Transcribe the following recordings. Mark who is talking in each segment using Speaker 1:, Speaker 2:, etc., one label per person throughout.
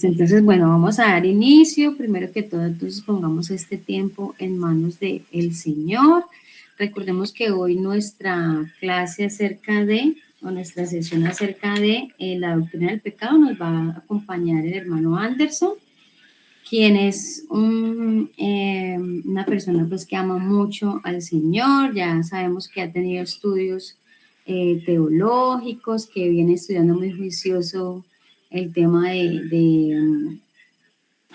Speaker 1: Entonces, bueno, vamos a dar inicio. Primero que todo, entonces pongamos este tiempo en manos del Señor. Recordemos que hoy nuestra clase acerca de, o nuestra sesión acerca de la doctrina del pecado nos va a acompañar el hermano Anderson, quien es una persona pues que ama mucho al Señor. Ya sabemos que ha tenido estudios teológicos, que viene estudiando muy juicioso el tema de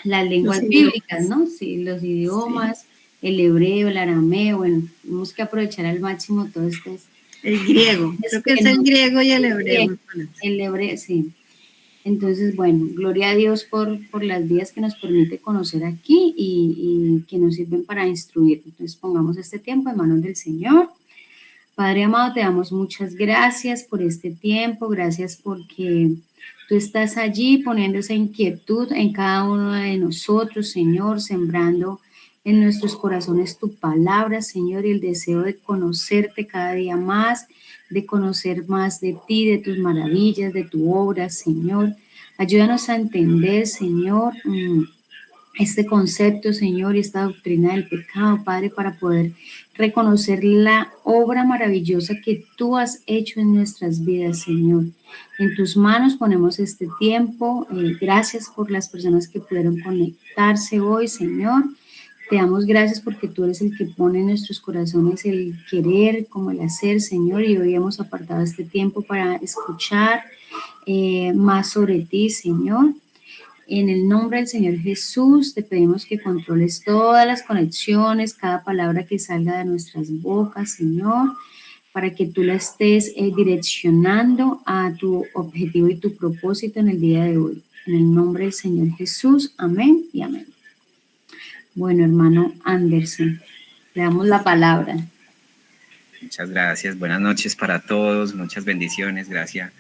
Speaker 1: las lenguas bíblicas, ¿no? Sí, los idiomas, sí. El hebreo, el arameo, bueno, tenemos que aprovechar al máximo todo este.
Speaker 2: El griego, creo que es el griego y el hebreo.
Speaker 1: El hebreo, sí. Entonces, bueno, gloria a Dios por las vías que nos permite conocer aquí y que nos sirven para instruir. Entonces, pongamos este tiempo en manos del Señor. Padre amado, te damos muchas gracias por este tiempo, gracias porque tú estás allí poniendo esa inquietud en cada uno de nosotros, Señor, sembrando en nuestros corazones tu palabra, Señor, y el deseo de conocerte cada día más, de conocer más de ti, de tus maravillas, de tu obra, Señor. Ayúdanos a entender, Señor, este concepto, Señor, y esta doctrina del pecado, Padre, para poder reconocer la obra maravillosa que tú has hecho en nuestras vidas, Señor. En tus manos ponemos este tiempo. Gracias por las personas que pudieron conectarse hoy, Señor. Te damos gracias porque tú eres el que pone en nuestros corazones el querer como el hacer, Señor, y hoy hemos apartado este tiempo para escuchar más sobre ti, Señor. En el nombre del Señor Jesús, te pedimos que controles todas las conexiones, cada palabra que salga de nuestras bocas, Señor, para que tú la estés direccionando a tu objetivo y tu propósito en el día de hoy. En el nombre del Señor Jesús, amén y amén. Bueno, hermano Anderson, le damos la palabra.
Speaker 3: Muchas gracias, buenas noches para todos, muchas bendiciones, gracias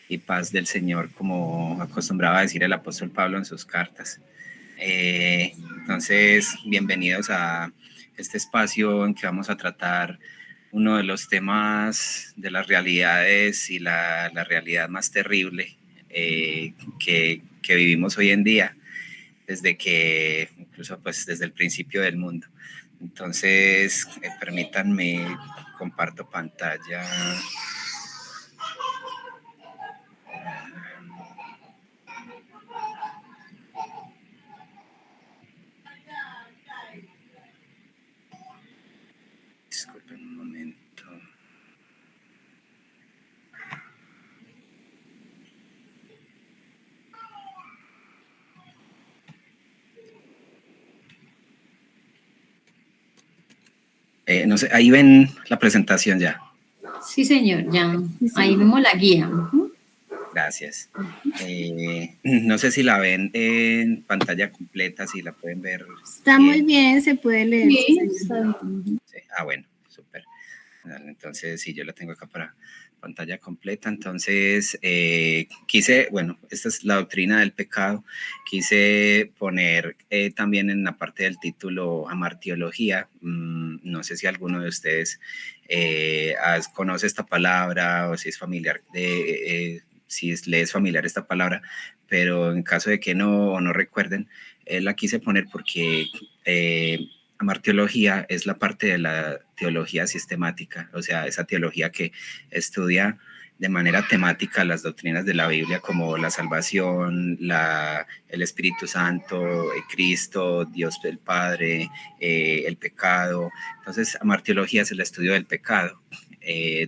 Speaker 3: y paz del Señor, como acostumbraba a decir el apóstol Pablo en sus cartas. Entonces, bienvenidos a este espacio en que vamos a tratar uno de los temas de las realidades y la realidad más terrible que vivimos hoy en día, incluso pues desde el principio del mundo. Entonces, permítanme, comparto pantalla. Disculpen un momento. No sé, ahí ven la presentación ya.
Speaker 1: Sí, señor, ya. Ahí vemos la guía.
Speaker 3: Gracias. No sé si la ven en pantalla completa, si la pueden ver.
Speaker 2: Está muy bien, se puede leer.
Speaker 1: Sí,
Speaker 3: sí. Bueno, súper. Entonces, sí, yo la tengo acá para pantalla completa. Entonces, esta es la doctrina del pecado. Quise poner también en la parte del título amartiología. No sé si alguno de ustedes conoce esta palabra o si es familiar le es familiar esta palabra, pero en caso de que no recuerden, la quise poner porque amartiología es la parte de la teología sistemática, o sea, esa teología que estudia de manera temática las doctrinas de la Biblia como la salvación, el Espíritu Santo, Cristo, Dios el Padre, el pecado. Entonces, amartiología es el estudio del pecado,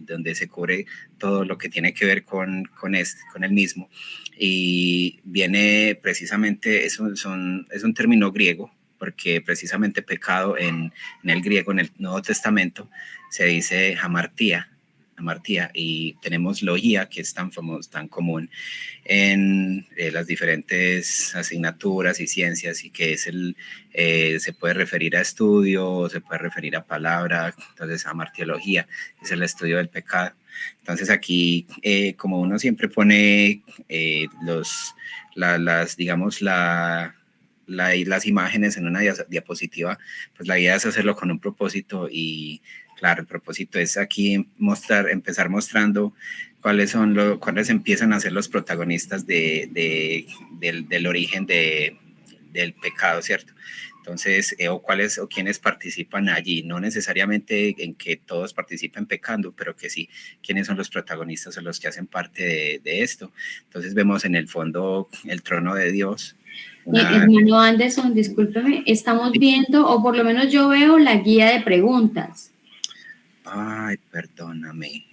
Speaker 3: donde se cubre todo lo que tiene que ver con el mismo. Y viene precisamente, es un término griego, porque precisamente pecado en el griego, en el Nuevo Testamento, se dice hamartía, y tenemos logía, que es tan famoso, tan común en las diferentes asignaturas y ciencias, y que es se puede referir a estudio, se puede referir a palabra. Entonces, amartiología es el estudio del pecado. Entonces, aquí, como uno siempre pone las imágenes en una diapositiva, pues la idea es hacerlo con un propósito y claro, el propósito es aquí empezar mostrando cuáles empiezan a ser los protagonistas del origen del pecado, ¿cierto? Entonces, o quiénes participan allí, no necesariamente en que todos participen pecando, pero que sí, quiénes son los protagonistas o los que hacen parte de esto. Entonces vemos en el fondo el trono de Dios.
Speaker 1: Hermano Anderson, discúlpeme, estamos viendo, o por lo menos yo veo la guía de preguntas.
Speaker 3: Ay, perdóname.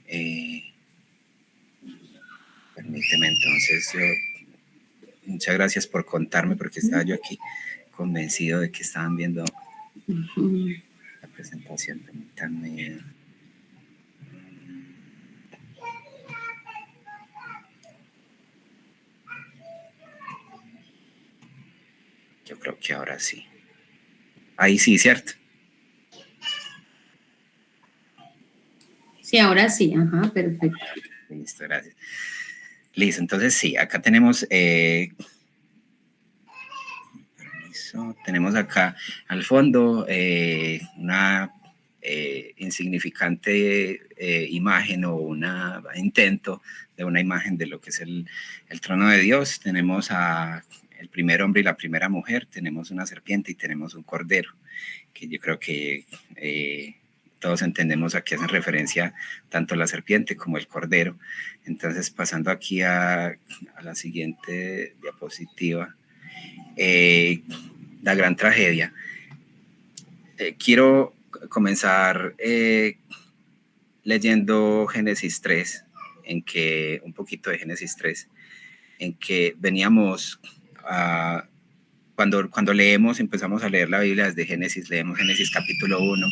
Speaker 3: Permíteme entonces, muchas gracias por contarme, porque estaba yo aquí convencido de que estaban viendo la presentación. Permítanme. Yo creo que ahora sí. Ahí sí, ¿cierto?
Speaker 1: Sí, ahora sí, ajá, perfecto.
Speaker 3: Listo, gracias. Listo, entonces sí, acá tenemos... tenemos acá al fondo una insignificante imagen o un intento de una imagen de lo que es el trono de Dios. Tenemos el primer hombre y la primera mujer, tenemos una serpiente y tenemos un cordero, que yo creo que todos entendemos a qué hacen referencia tanto la serpiente como el cordero. Entonces, pasando aquí a la siguiente diapositiva. La gran tragedia. Quiero comenzar leyendo Génesis 3, un poquito de Génesis 3, en que veníamos cuando leemos, empezamos a leer la Biblia desde Génesis, leemos Génesis capítulo 1,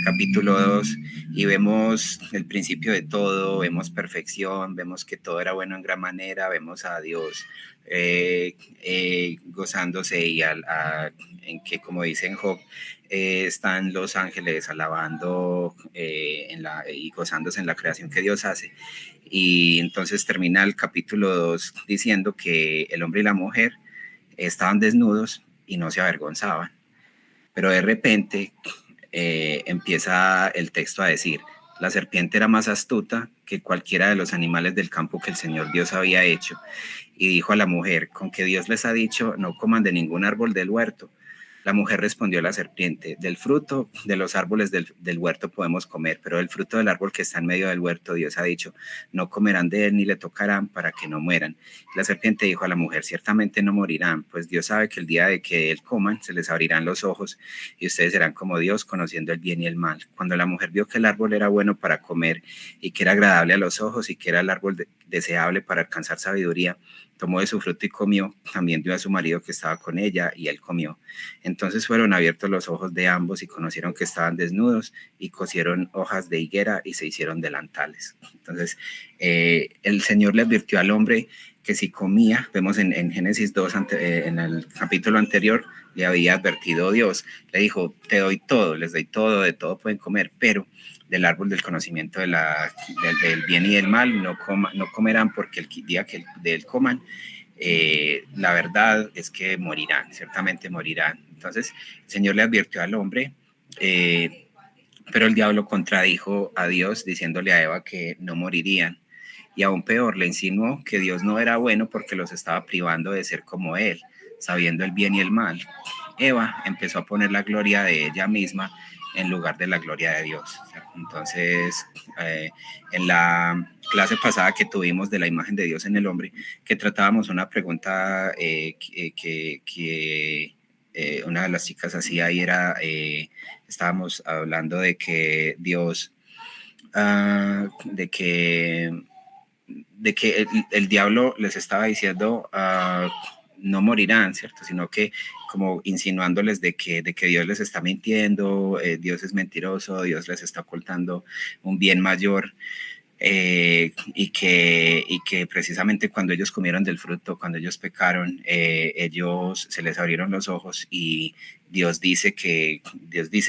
Speaker 3: capítulo 2, y vemos el principio de todo, vemos perfección, vemos que todo era bueno en gran manera, vemos a Dios gozándose y en que, como dice en Job, están los ángeles alabando y gozándose en la creación que Dios hace. Y entonces termina el capítulo 2 diciendo que el hombre y la mujer estaban desnudos y no se avergonzaban. Pero de repente empieza el texto a decir, la serpiente era más astuta que cualquiera de los animales del campo que el Señor Dios había hecho, y dijo a la mujer, con que Dios les ha dicho, no coman de ningún árbol del huerto. La mujer respondió a la serpiente, del fruto de los árboles del huerto podemos comer, pero del fruto del árbol que está en medio del huerto, Dios ha dicho, no comerán de él ni le tocarán para que no mueran. La serpiente dijo a la mujer, ciertamente no morirán, pues Dios sabe que el día de que él coman se les abrirán los ojos y ustedes serán como Dios, conociendo el bien y el mal. Cuando la mujer vio que el árbol era bueno para comer y que era agradable a los ojos y que era el árbol deseable para alcanzar sabiduría, tomó de su fruto y comió, también dio a su marido que estaba con ella y él comió. Entonces fueron abiertos los ojos de ambos y conocieron que estaban desnudos y cosieron hojas de higuera y se hicieron delantales. Entonces el Señor le advirtió al hombre que si comía, vemos en Génesis 2, en el capítulo anterior, le había advertido Dios, le dijo, te doy todo, les doy todo, de todo pueden comer, pero del árbol del conocimiento del bien y del mal no comerán, porque el día que de él coman, la verdad es que morirán, ciertamente morirán. Entonces el Señor le advirtió al hombre, pero el diablo contradijo a Dios diciéndole a Eva que no morirían. Y aún peor, le insinuó que Dios no era bueno porque los estaba privando de ser como él, sabiendo el bien y el mal. Eva empezó a poner la gloria de ella misma en lugar de la gloria de Dios. Entonces, en la clase pasada que tuvimos de la imagen de Dios en el hombre, que tratábamos una pregunta que una de las chicas hacía y era, estábamos hablando de que Dios, de que el diablo les estaba diciendo no morirán, ¿cierto? Sino que como insinuándoles de que Dios les está mintiendo, Dios es mentiroso, Dios les está ocultando un bien mayor. Y que precisamente cuando ellos comieron del fruto, cuando ellos pecaron, ellos se les abrieron los ojos y Dios dice,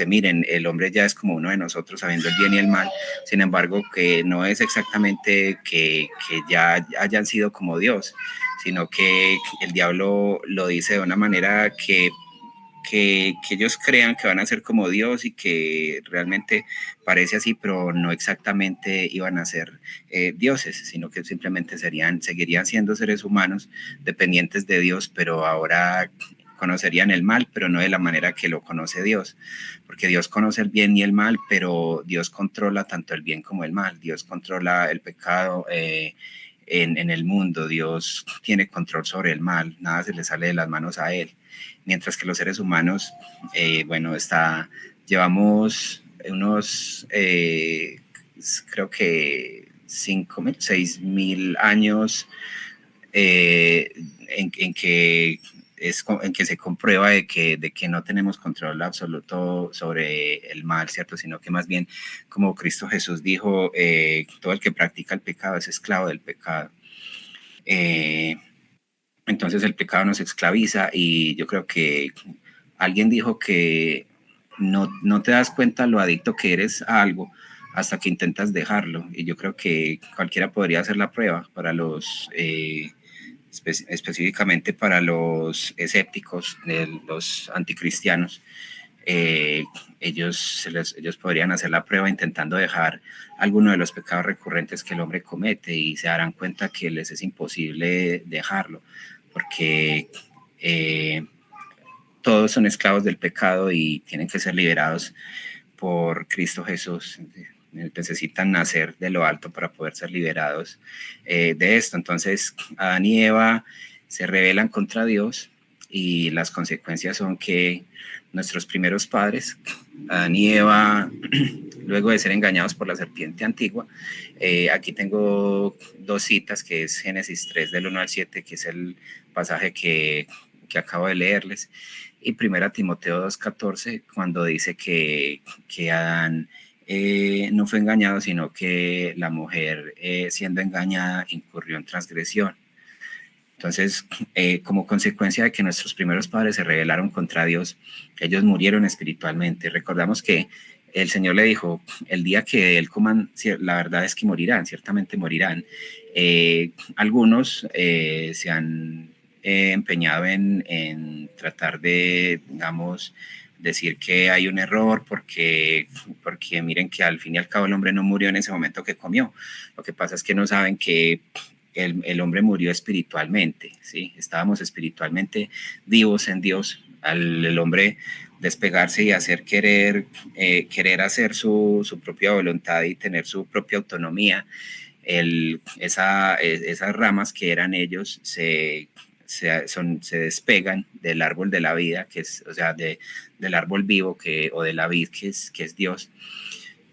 Speaker 3: miren, el hombre ya es como uno de nosotros, sabiendo el bien y el mal, sin embargo, que no es exactamente que ya hayan sido como Dios, sino que el diablo lo dice de una manera que que ellos crean que van a ser como Dios y que realmente parece así, pero no exactamente iban a ser dioses, sino que simplemente seguirían siendo seres humanos dependientes de Dios, pero ahora conocerían el mal, pero no de la manera que lo conoce Dios, porque Dios conoce el bien y el mal, pero Dios controla tanto el bien como el mal. Dios controla el pecado en el mundo. Dios tiene control sobre el mal, nada se le sale de las manos a él, mientras que los seres humanos, llevamos unos, creo que 5.000, 6.000 años en que en que se comprueba de que no tenemos control absoluto sobre el mal, ¿cierto? Sino que más bien, como Cristo Jesús dijo, todo el que practica el pecado es esclavo del pecado. Entonces el pecado nos esclaviza y yo creo que alguien dijo que no te das cuenta lo adicto que eres a algo hasta que intentas dejarlo. Y yo creo que cualquiera podría hacer la prueba para los... específicamente para los escépticos, los anticristianos, ellos podrían hacer la prueba intentando dejar alguno de los pecados recurrentes que el hombre comete y se darán cuenta que les es imposible dejarlo, porque todos son esclavos del pecado y tienen que ser liberados por Cristo Jesús. Necesitan nacer de lo alto para poder ser liberados de esto. Entonces, Adán y Eva se rebelan contra Dios y las consecuencias son que nuestros primeros padres, Adán y Eva, luego de ser engañados por la serpiente antigua, aquí tengo 2 citas, que es Génesis 3, del 1 al 7, que es el pasaje que acabo de leerles, y Primera Timoteo 2:14, cuando dice que Adán no fue engañado, sino que la mujer, siendo engañada, incurrió en transgresión. Entonces, como consecuencia de que nuestros primeros padres se rebelaron contra Dios, ellos murieron espiritualmente. Recordamos que el Señor le dijo, el día que él coman, la verdad es que morirán, ciertamente morirán. Algunos se han empeñado en tratar de, digamos, decir que hay un error porque miren que al fin y al cabo el hombre no murió en ese momento que comió. Lo que pasa es que no saben que el hombre murió espiritualmente, ¿sí? Estábamos espiritualmente vivos en Dios. Al el hombre despegarse y querer hacer su propia voluntad y tener su propia autonomía, esas ramas que eran ellos se despegan del árbol de la vida, que es, o sea, del árbol vivo o de la vid, que es Dios,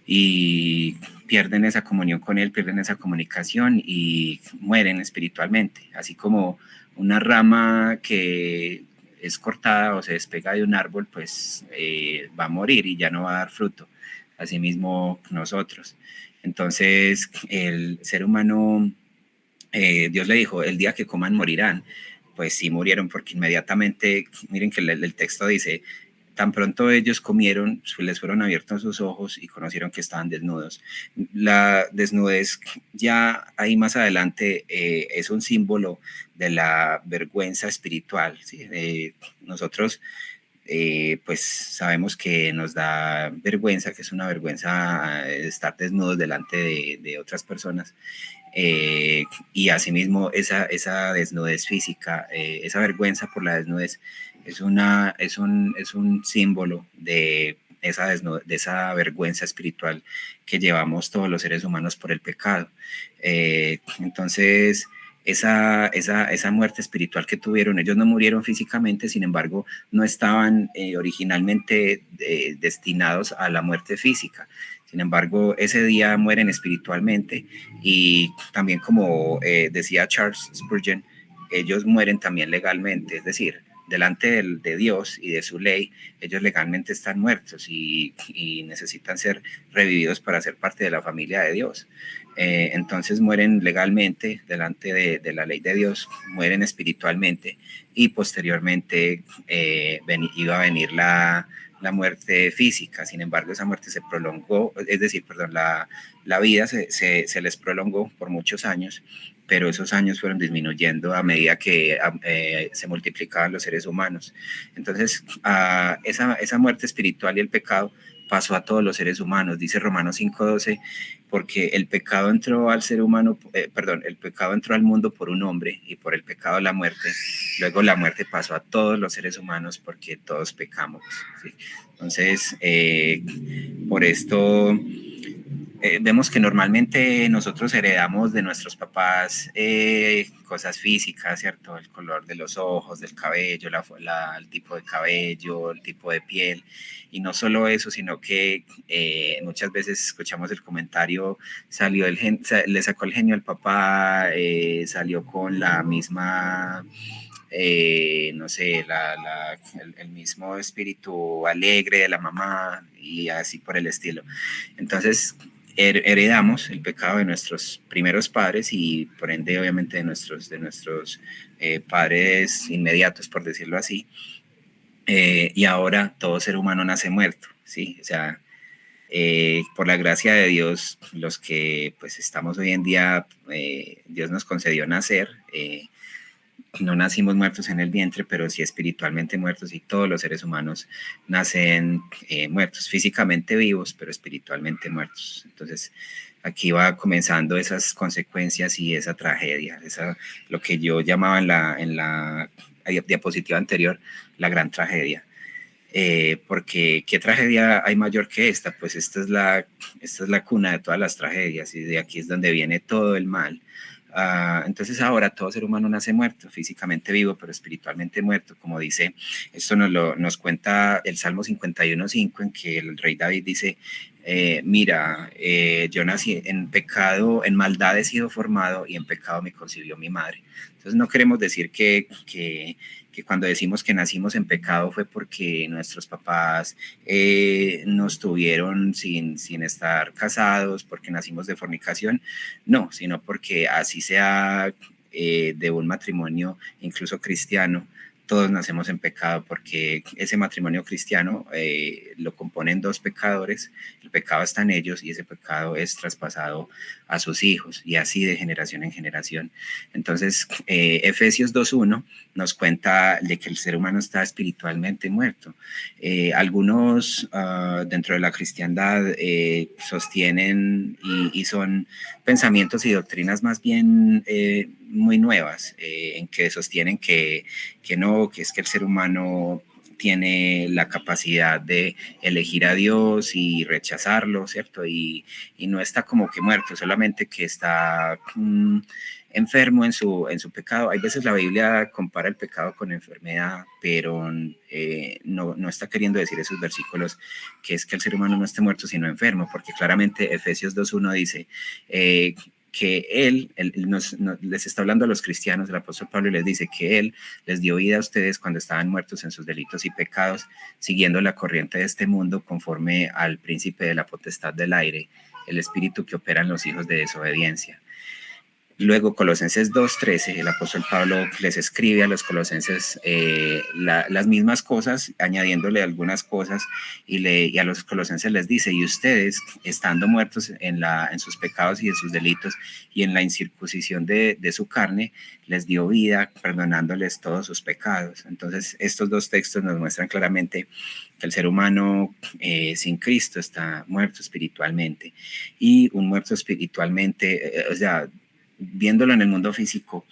Speaker 3: y pierden esa comunión con él, pierden esa comunicación y mueren espiritualmente, así como una rama que es cortada o se despega de un árbol, pues va a morir y ya no va a dar fruto. Asimismo nosotros. Entonces el ser humano, Dios le dijo, el día que coman morirán. Pues sí murieron, porque inmediatamente, miren que el texto dice, tan pronto ellos comieron, les fueron abiertos sus ojos y conocieron que estaban desnudos. La desnudez ya ahí más adelante es un símbolo de la vergüenza espiritual, ¿sí? Nosotros pues sabemos que nos da vergüenza, que es una vergüenza estar desnudos delante de otras personas. Y asimismo esa desnudez física, esa vergüenza por la desnudez, es un símbolo de esa vergüenza espiritual que llevamos todos los seres humanos por el pecado. Entonces, esa muerte espiritual que tuvieron, ellos no murieron físicamente, sin embargo, no estaban originalmente destinados a la muerte física. Sin embargo, ese día mueren espiritualmente y también, como decía Charles Spurgeon, ellos mueren también legalmente, es decir, delante de Dios y de su ley, ellos legalmente están muertos y necesitan ser revividos para ser parte de la familia de Dios. Entonces mueren legalmente delante de la ley de Dios, mueren espiritualmente y posteriormente iba a venir la muerte física. Sin embargo, esa muerte se prolongó, es decir, perdón, la vida se les prolongó por muchos años, pero esos años fueron disminuyendo a medida que se multiplicaban los seres humanos. Entonces, esa muerte espiritual y el pecado pasó a todos los seres humanos, dice Romanos 5:12, porque el pecado entró al ser humano, el pecado entró al mundo por un hombre y por el pecado la muerte, luego la muerte pasó a todos los seres humanos porque todos pecamos, ¿sí? Entonces, por esto vemos que normalmente nosotros heredamos de nuestros papás cosas físicas, ¿cierto? El color de los ojos, del cabello, el tipo de cabello, el tipo de piel. Y no solo eso, sino que muchas veces escuchamos el comentario, le sacó el genio al papá, salió con la misma... no sé, el mismo espíritu alegre de la mamá y así por el estilo. Entonces, heredamos el pecado de nuestros primeros padres y por ende obviamente de nuestros padres inmediatos, por decirlo así, y ahora todo ser humano nace muerto, ¿sí? O sea, por la gracia de Dios, los que pues estamos hoy en día, Dios nos concedió nacer, no nacimos muertos en el vientre, pero sí espiritualmente muertos, y todos los seres humanos nacen muertos, físicamente vivos, pero espiritualmente muertos. Entonces, aquí va comenzando esas consecuencias y esa tragedia, lo que yo llamaba en la diapositiva anterior, la gran tragedia. Porque ¿qué tragedia hay mayor que esta? Pues esta es la cuna de todas las tragedias y de aquí es donde viene todo el mal. Entonces ahora todo ser humano nace muerto, físicamente vivo, pero espiritualmente muerto, como dice, esto nos cuenta el Salmo 51:5, en que el rey David dice, mira, yo nací en pecado, en maldad he sido formado y en pecado me concibió mi madre. Entonces no queremos decir que cuando decimos que nacimos en pecado fue porque nuestros papás nos tuvieron sin estar casados, porque nacimos de fornicación, no, sino porque así sea de un matrimonio incluso cristiano, todos nacemos en pecado porque ese matrimonio cristiano lo componen dos pecadores, el pecado está en ellos y ese pecado es traspasado a sus hijos y así de generación en generación. Entonces, Efesios 2:1 nos cuenta de que el ser humano está espiritualmente muerto. Algunos dentro de la cristiandad sostienen y son pensamientos y doctrinas más bien muy nuevas, en que sostienen que no, que es que el ser humano tiene la capacidad de elegir a Dios y rechazarlo, ¿cierto? Y no está como que muerto, solamente que está enfermo en su pecado. Hay veces la Biblia compara el pecado con enfermedad, pero no está queriendo decir esos versículos que es que el ser humano no esté muerto, sino enfermo, porque claramente Efesios 2:1 dice que él les está hablando a los cristianos, el apóstol Pablo, y les dice que él les dio vida a ustedes cuando estaban muertos en sus delitos y pecados, siguiendo la corriente de este mundo conforme al príncipe de la potestad del aire, el espíritu que opera en los hijos de desobediencia. Luego, Colosenses 2:13, el apóstol Pablo les escribe a los colosenses las mismas cosas, añadiéndole algunas cosas, y a los colosenses les dice, y ustedes, estando muertos en sus pecados y en sus delitos, y en la incircuncisión de su carne, les dio vida, perdonándoles todos sus pecados. Entonces, estos dos textos nos muestran claramente que el ser humano sin Cristo está muerto espiritualmente, y un muerto espiritualmente, o sea, viéndolo en el mundo físico,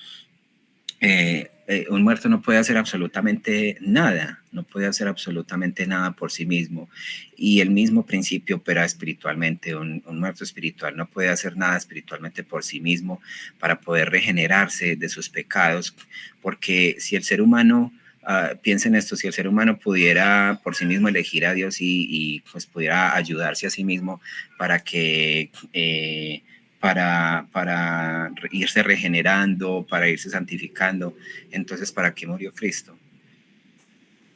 Speaker 3: un muerto no puede hacer absolutamente nada, no puede hacer absolutamente nada por sí mismo. Y el mismo principio opera espiritualmente. Un muerto espiritual no puede hacer nada espiritualmente por sí mismo para poder regenerarse de sus pecados, porque si el ser humano, piensen esto, si el ser humano pudiera por sí mismo elegir a Dios y pues pudiera ayudarse a sí mismo para que... para irse regenerando, para irse santificando. Entonces, ¿para qué murió Cristo?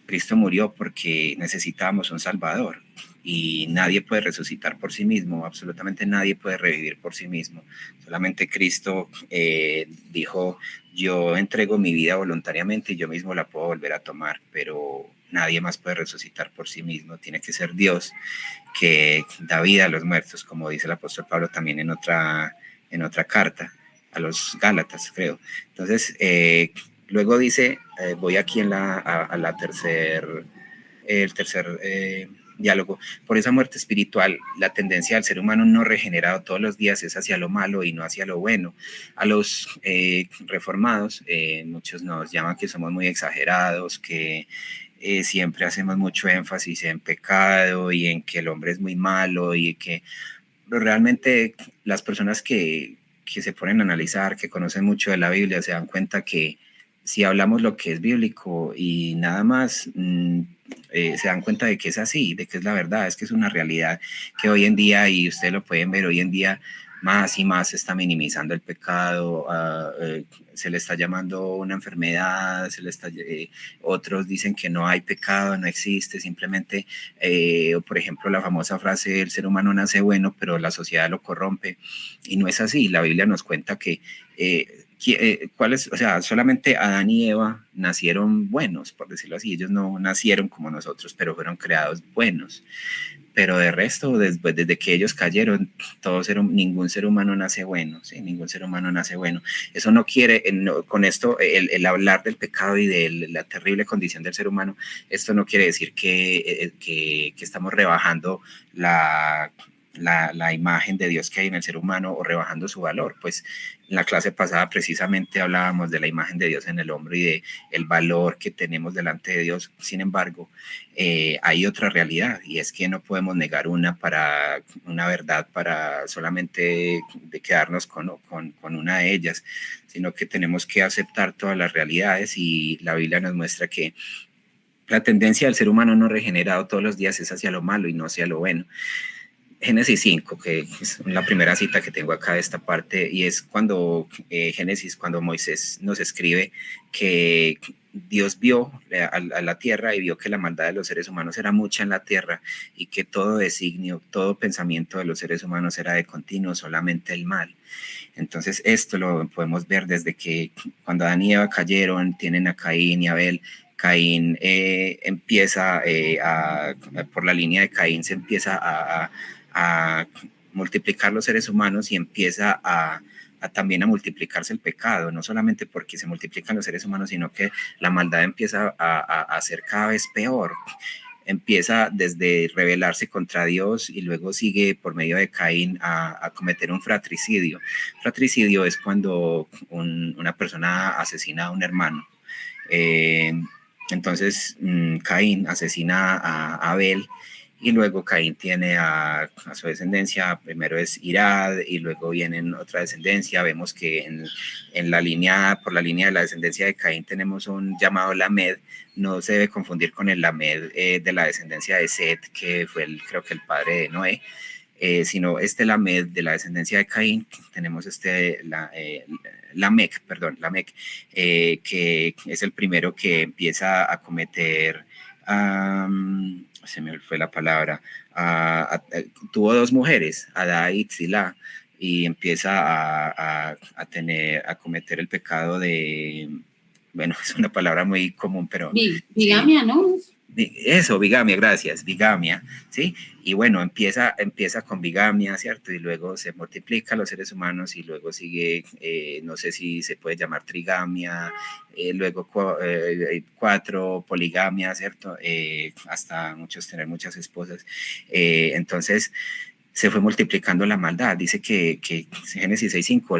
Speaker 3: Cristo murió porque necesitábamos un Salvador y nadie puede resucitar por sí mismo, absolutamente nadie puede revivir por sí mismo. Solamente Cristo dijo, yo entrego mi vida voluntariamente y yo mismo la puedo volver a tomar, pero nadie más puede resucitar por sí mismo, tiene que ser Dios que da vida a los muertos, como dice el apóstol Pablo también en otra carta. a los Gálatas, creo. Entonces, luego dice, voy aquí en el tercer diálogo. Por esa muerte espiritual, la tendencia del ser humano no regenerado todos los días es hacia lo malo y no hacia lo bueno. A los reformados, muchos nos llaman que somos muy exagerados, que siempre hacemos mucho énfasis en pecado y en que el hombre es muy malo y que realmente las personas que se ponen a analizar, que conocen mucho de la Biblia, se dan cuenta que si hablamos lo que es bíblico y nada más, se dan cuenta de que es así, de que es la verdad, es que es una realidad que hoy en día, y ustedes lo pueden ver hoy en día, más y más se está minimizando el pecado, se le está llamando una enfermedad, otros dicen que no hay pecado, no existe, simplemente, por ejemplo, la famosa frase, el ser humano nace bueno, pero la sociedad lo corrompe, y no es así. La Biblia nos cuenta que o sea, solamente Adán y Eva nacieron buenos, por decirlo así. Ellos no nacieron como nosotros, pero fueron creados buenos. Pero de resto, desde que ellos cayeron, ningún ser humano nace bueno, ¿sí? Ningún ser humano nace bueno. Eso no quiere, con esto, el hablar del pecado y de la terrible condición del ser humano, esto no quiere decir que estamos rebajando la imagen de Dios que hay en el ser humano o rebajando su valor. Pues en la clase pasada precisamente hablábamos de la imagen de Dios en el hombre y de el valor que tenemos delante de Dios. Sin embargo, hay otra realidad, y es que no podemos negar una verdad para solamente de quedarnos con una de ellas, sino que tenemos que aceptar todas las realidades, y la Biblia nos muestra que la tendencia del ser humano no regenerado todos los días es hacia lo malo y no hacia lo bueno. Génesis 5, que es la primera cita que tengo acá de esta parte, y es cuando cuando Moisés nos escribe que Dios vio a la tierra y vio que la maldad de los seres humanos era mucha en la tierra y que todo designio, todo pensamiento de los seres humanos era de continuo, solamente el mal. Entonces esto lo podemos ver desde que cuando Adán y Eva cayeron, tienen a Caín y Abel. Caín empieza por la línea de Caín se empieza a multiplicar los seres humanos y empieza también a multiplicarse el pecado, no solamente porque se multiplican los seres humanos, sino que la maldad empieza a ser cada vez peor. Empieza desde rebelarse contra Dios y luego sigue por medio de Caín a cometer un fratricidio. Fratricidio es cuando una persona asesina a un hermano. Entonces Caín asesina a Abel, y luego Caín tiene a su descendencia. Primero es Irad y luego viene otra descendencia. Vemos que por la línea de la descendencia de Caín tenemos un llamado Lamed. No se debe confundir con el Lamed de la descendencia de Set, que fue creo que el padre de Noé, sino Lamed de la descendencia de Caín. Tenemos Lamec, que es el primero que empieza a cometer, se me fue la palabra, tuvo dos mujeres, Adá y Tzilá, y empieza a cometer el pecado de, bueno, es una palabra muy común, pero...
Speaker 1: Bigamia, sí. ¿No?
Speaker 3: Eso, bigamia, gracias, bigamia, ¿sí? Y bueno, empieza con bigamia, ¿cierto? Y luego se multiplica los seres humanos y luego sigue, no sé si se puede llamar trigamia, luego 4, poligamia, ¿cierto? Hasta muchos tener muchas esposas. Entonces, se fue multiplicando la maldad. Dice que Génesis 6:5,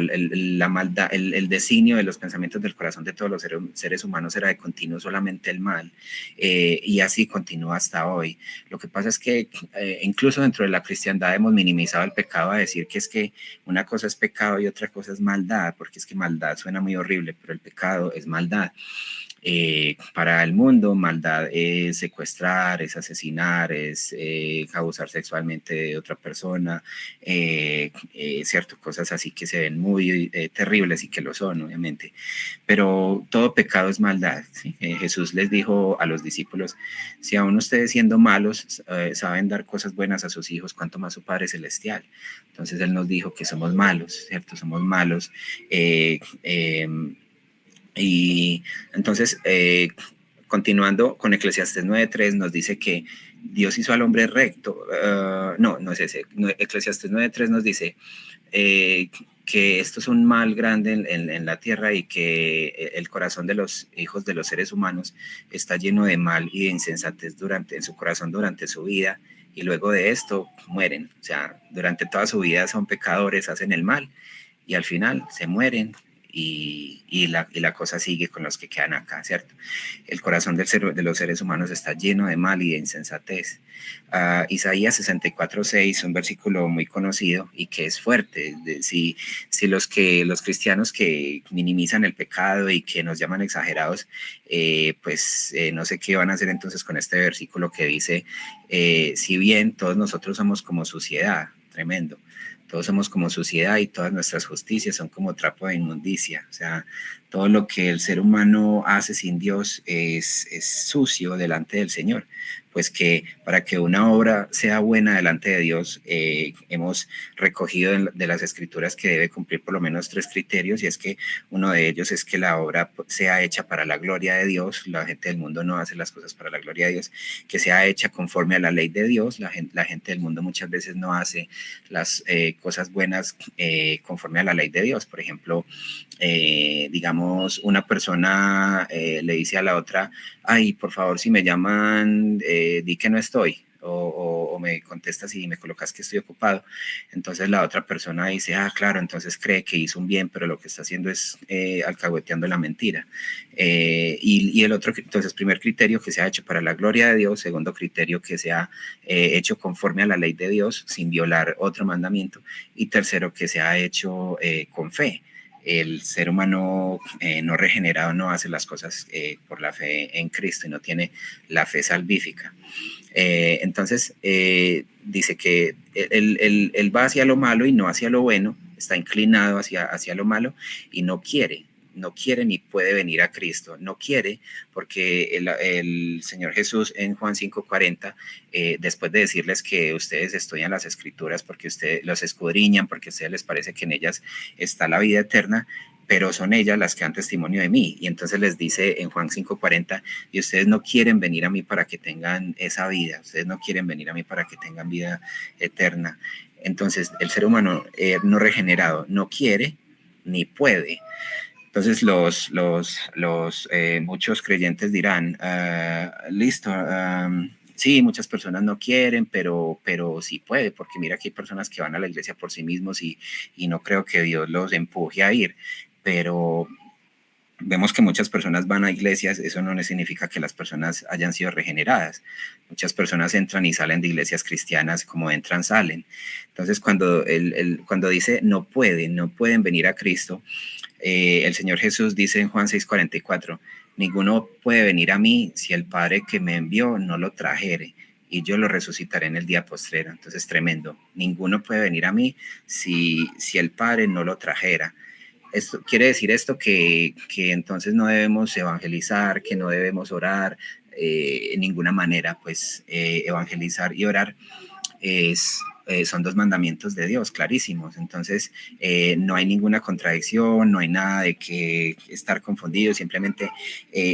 Speaker 3: la maldad, el designio de los pensamientos del corazón de todos los seres humanos era de continuo solamente el mal, y así continúa hasta hoy. Lo que pasa es que incluso dentro de la cristiandad hemos minimizado el pecado a decir que es que una cosa es pecado y otra cosa es maldad, porque es que maldad suena muy horrible, pero el pecado es maldad. Para el mundo, maldad es secuestrar, es asesinar, es abusar sexualmente de otra persona, ciertas cosas así que se ven muy terribles y que lo son, obviamente. Pero todo pecado es maldad, ¿sí? Jesús les dijo a los discípulos, si aún ustedes siendo malos saben dar cosas buenas a sus hijos, ¿cuánto más su Padre Celestial? Entonces Él nos dijo que somos malos, ¿cierto? Somos malos. Y entonces, continuando con Eclesiastés 9:3, nos dice que Dios hizo al hombre recto. No es ese. Eclesiastés 9:3 nos dice que esto es un mal grande en la tierra y que el corazón de los hijos de los seres humanos está lleno de mal y de insensatez en su corazón durante su vida, y luego de esto mueren. O sea, durante toda su vida son pecadores, hacen el mal y al final se mueren. Y la cosa sigue con los que quedan acá, ¿cierto? El corazón de los seres humanos está lleno de mal y de insensatez. Isaías 64:6, un versículo muy conocido y que es fuerte. Si los cristianos que minimizan el pecado y que nos llaman exagerados, no sé qué van a hacer entonces con este versículo que dice, si bien todos nosotros somos como suciedad, tremendo. Todos somos como suciedad y todas nuestras justicias son como trapo de inmundicia. O sea, todo lo que el ser humano hace sin Dios es sucio delante del Señor. Pues que para que una obra sea buena delante de Dios, hemos recogido de las Escrituras que debe cumplir por lo menos 3 criterios, y es que uno de ellos es que la obra sea hecha para la gloria de Dios. La gente del mundo no hace las cosas para la gloria de Dios. Que sea hecha conforme a la ley de Dios. La gente del mundo muchas veces no hace las cosas buenas conforme a la ley de Dios. Por ejemplo, digamos, una persona le dice a la otra, ay, por favor, si me llaman, di que no estoy, o me contestas y me colocas que estoy ocupado. Entonces la otra persona dice, claro, entonces cree que hizo un bien, pero lo que está haciendo es alcahueteando la mentira. Y el otro, entonces, primer criterio, que sea hecho para la gloria de Dios. Segundo criterio, que sea hecho conforme a la ley de Dios, sin violar otro mandamiento. Y tercero, que sea hecho con fe. El ser humano no regenerado no hace las cosas por la fe en Cristo y no tiene la fe salvífica. Entonces, dice que él va hacia lo malo y no hacia lo bueno, está inclinado hacia lo malo y no quiere ni puede venir a Cristo. No quiere porque el Señor Jesús en Juan 5:40, después de decirles que ustedes estudian las Escrituras porque ustedes los escudriñan, porque a ustedes les parece que en ellas está la vida eterna, pero son ellas las que dan testimonio de mí. Y entonces les dice en Juan 5:40, y ustedes no quieren venir a mí para que tengan esa vida, ustedes no quieren venir a mí para que tengan vida eterna. Entonces el ser humano no regenerado no quiere ni puede. Entonces muchos creyentes dirán, listo, sí, muchas personas no quieren, pero sí puede, porque mira que hay personas que van a la iglesia por sí mismos y no creo que Dios los empuje a ir, pero vemos que muchas personas van a iglesias. Eso no significa que las personas hayan sido regeneradas. Muchas personas entran y salen de iglesias cristianas, como entran, salen. Entonces, cuando dice no pueden venir a Cristo, el Señor Jesús dice en Juan 6:44, ninguno puede venir a mí si el Padre que me envió no lo trajere, y yo lo resucitaré en el día postrero. Entonces, tremendo. Ninguno puede venir a mí si el Padre no lo trajera. Esto quiere decir que entonces no debemos evangelizar, que no debemos orar en ninguna manera. Pues evangelizar y orar son 2 mandamientos de Dios clarísimos. Entonces no hay ninguna contradicción, no hay nada de que estar confundido. Simplemente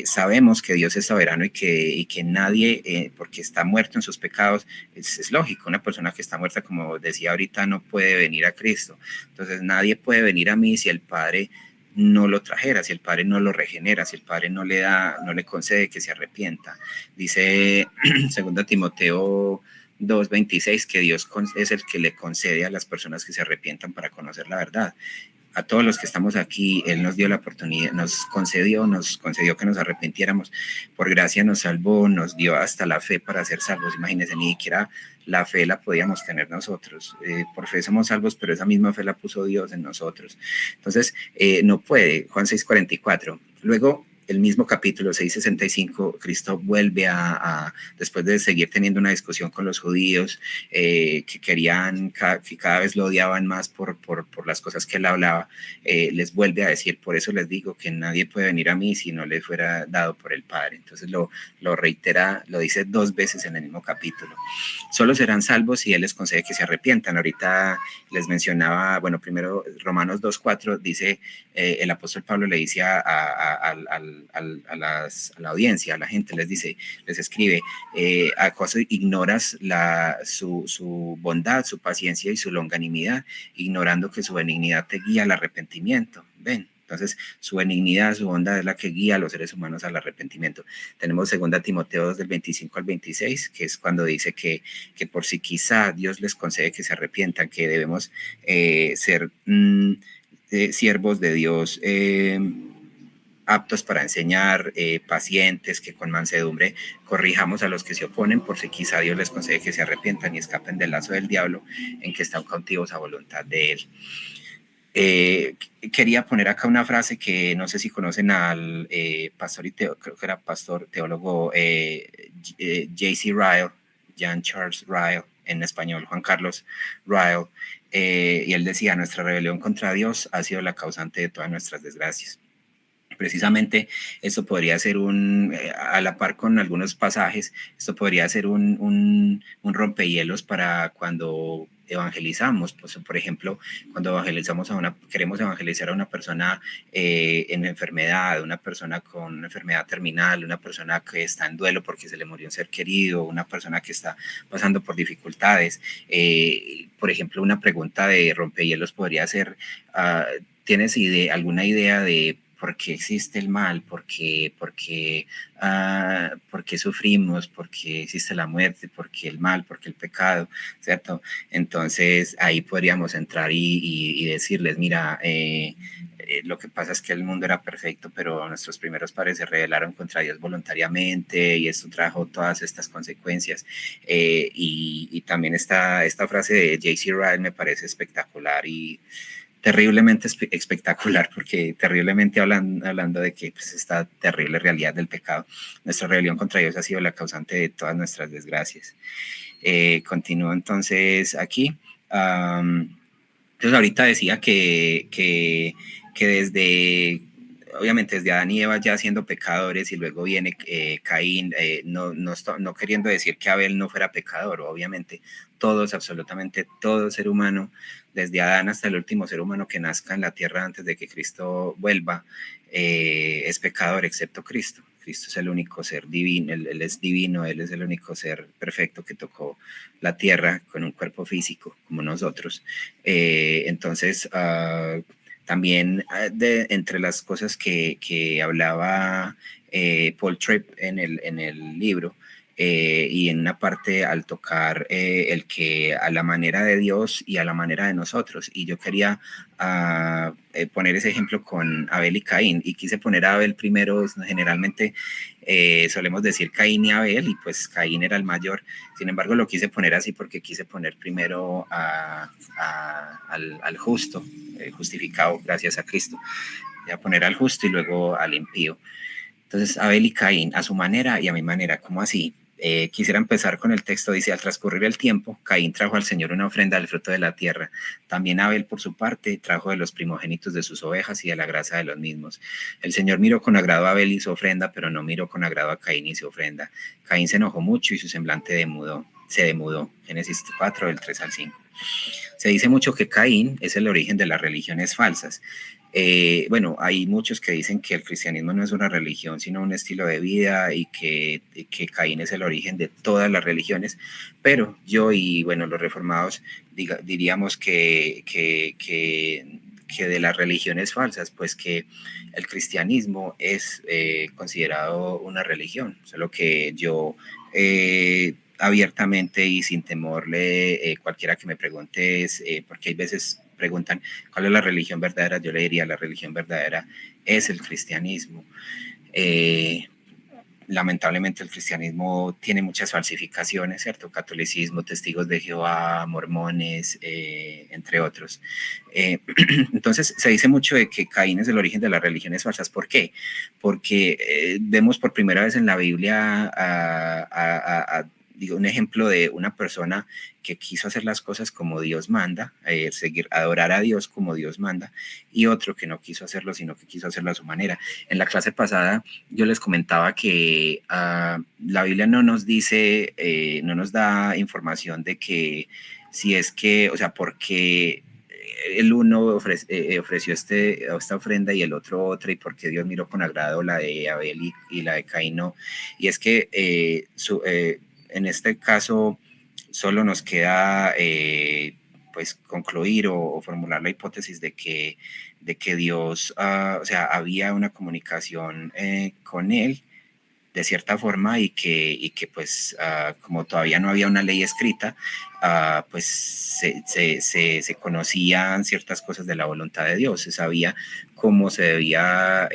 Speaker 3: sabemos que Dios es soberano y que nadie, porque está muerto en sus pecados, es lógico. Una persona que está muerta, como decía ahorita, no puede venir a Cristo. Entonces nadie puede venir a mí si el Padre no lo trajera, si el Padre no lo regenera, si el Padre no le concede que se arrepienta. Dice 2 Timoteo 2:26 que Dios es el que le concede a las personas que se arrepientan para conocer la verdad. A todos los que estamos aquí, Él nos dio la oportunidad, nos concedió que nos arrepintiéramos. Por gracia nos salvó, nos dio hasta la fe para ser salvos. Imagínense, ni siquiera la fe la podíamos tener nosotros. Por fe somos salvos, pero esa misma fe la puso Dios en nosotros. Entonces, no puede. Juan 6:44. Luego, el mismo capítulo 6:65, Cristo vuelve después de seguir teniendo una discusión con los judíos, que cada vez lo odiaban más por las cosas que él hablaba, les vuelve a decir, por eso les digo que nadie puede venir a mí si no le fuera dado por el Padre. Entonces lo reitera, lo dice 2 veces en el mismo capítulo. Solo serán salvos si Él les concede que se arrepientan. Ahorita les mencionaba, bueno, primero Romanos 2:4 dice, el apóstol Pablo le dice al la audiencia, a la gente, les escribe, ¿acaso ignoras su bondad, su paciencia y su longanimidad, ignorando que su benignidad te guía al arrepentimiento? Ven. Entonces, su benignidad, su bondad es la que guía a los seres humanos al arrepentimiento. Tenemos 2 Timoteo 2, del 25 al 26, que es cuando dice que por si quizá Dios les concede que se arrepientan, que debemos ser siervos de Dios, aptos para enseñar, pacientes, que con mansedumbre corrijamos a los que se oponen, por si quizá Dios les concede que se arrepientan y escapen del lazo del diablo en que están cautivos a voluntad de él. Quería poner acá una frase que no sé si conocen al pastor y creo que era pastor teólogo J.C. Ryle, Jean Charles Ryle, en español Juan Carlos Ryle, y él decía: nuestra rebelión contra Dios ha sido la causante de todas nuestras desgracias. Precisamente esto podría ser a la par con algunos pasajes, esto podría ser un rompehielos para cuando evangelizamos. Pues, por ejemplo, cuando queremos evangelizar a una persona en enfermedad, una persona con una enfermedad terminal, una persona que está en duelo porque se le murió un ser querido, una persona que está pasando por dificultades. Por ejemplo, una pregunta de rompehielos podría ser: ¿tienes alguna idea de por qué existe el mal, por qué sufrimos, por qué existe la muerte, por qué el mal, por qué el pecado, ¿cierto? Entonces ahí podríamos entrar y decirles: mira, lo que pasa es que el mundo era perfecto, pero nuestros primeros padres se rebelaron contra Dios voluntariamente y esto trajo todas estas consecuencias. Y también esta frase de J.C. Ryle me parece espectacular y terriblemente espectacular, porque terriblemente hablando de que pues, esta terrible realidad del pecado, nuestra rebelión contra Dios ha sido la causante de todas nuestras desgracias. Continúo entonces aquí. Entonces ahorita decía que obviamente desde Adán y Eva ya siendo pecadores, y luego viene Caín, no queriendo decir que Abel no fuera pecador. Obviamente todos, absolutamente todo ser humano, desde Adán hasta el último ser humano que nazca en la tierra antes de que Cristo vuelva, es pecador, excepto Cristo. Cristo es el único ser divino, él es divino, Él es el único ser perfecto que tocó la tierra con un cuerpo físico como nosotros. Entonces, también entre las cosas que hablaba Paul Tripp en el libro, y en una parte al tocar el que a la manera de Dios y a la manera de nosotros. Y yo quería poner ese ejemplo con Abel y Caín, y quise poner a Abel primero. Generalmente solemos decir Caín y Abel, y pues Caín era el mayor. Sin embargo, lo quise poner así porque quise poner primero al justo, justificado gracias a Cristo. Voy a poner al justo y luego al impío. Entonces, Abel y Caín, a su manera y a mi manera. ¿Cómo así? Quisiera empezar con el texto. Dice: al transcurrir el tiempo, Caín trajo al Señor una ofrenda del fruto de la tierra. También Abel, por su parte, trajo de los primogénitos de sus ovejas y de la grasa de los mismos. El Señor miró con agrado a Abel y su ofrenda, pero no miró con agrado a Caín y su ofrenda. Caín se enojó mucho y su semblante se demudó. Génesis 4, del 3 al 5. Se dice mucho que Caín es el origen de las religiones falsas. Bueno, hay muchos que dicen que el cristianismo no es una religión, sino un estilo de vida, y que Caín es el origen de todas las religiones, pero yo y bueno, los reformados diríamos que de las religiones falsas, pues que el cristianismo es considerado una religión, solo que yo abiertamente y sin temorle, cualquiera que me pregunte, porque hay veces preguntan cuál es la religión verdadera, yo le diría: la religión verdadera es el cristianismo. Lamentablemente el cristianismo tiene muchas falsificaciones, ¿cierto? Catolicismo, testigos de Jehová, mormones, entre otros. Entonces se dice mucho de que Caín es el origen de las religiones falsas. ¿Por qué? Porque vemos por primera vez en la Biblia digo, un ejemplo de una persona que quiso hacer las cosas como Dios manda, adorar a Dios como Dios manda, y otro que no quiso hacerlo, sino que quiso hacerlo a su manera. En la clase pasada yo les comentaba que la Biblia no nos dice, no nos da información de que si es que, o sea, porque el uno ofreció esta ofrenda y el otro otra, y porque Dios miró con agrado la de Abel y la de Caín no. Y es que en este caso solo nos queda pues concluir o formular la hipótesis de que Dios, o sea, había una comunicación con él de cierta forma, y que pues como todavía no había una ley escrita, pues se conocían ciertas cosas de la voluntad de Dios, se sabía cómo se debía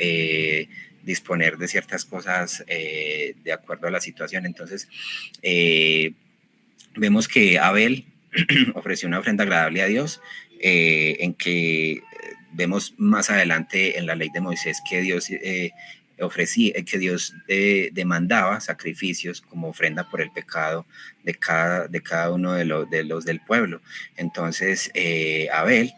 Speaker 3: disponer de ciertas cosas de acuerdo a la situación. Entonces, vemos que Abel ofreció una ofrenda agradable a Dios, en que vemos más adelante en la ley de Moisés que Dios que Dios demandaba sacrificios como ofrenda por el pecado de cada uno de los del pueblo. Entonces, Abel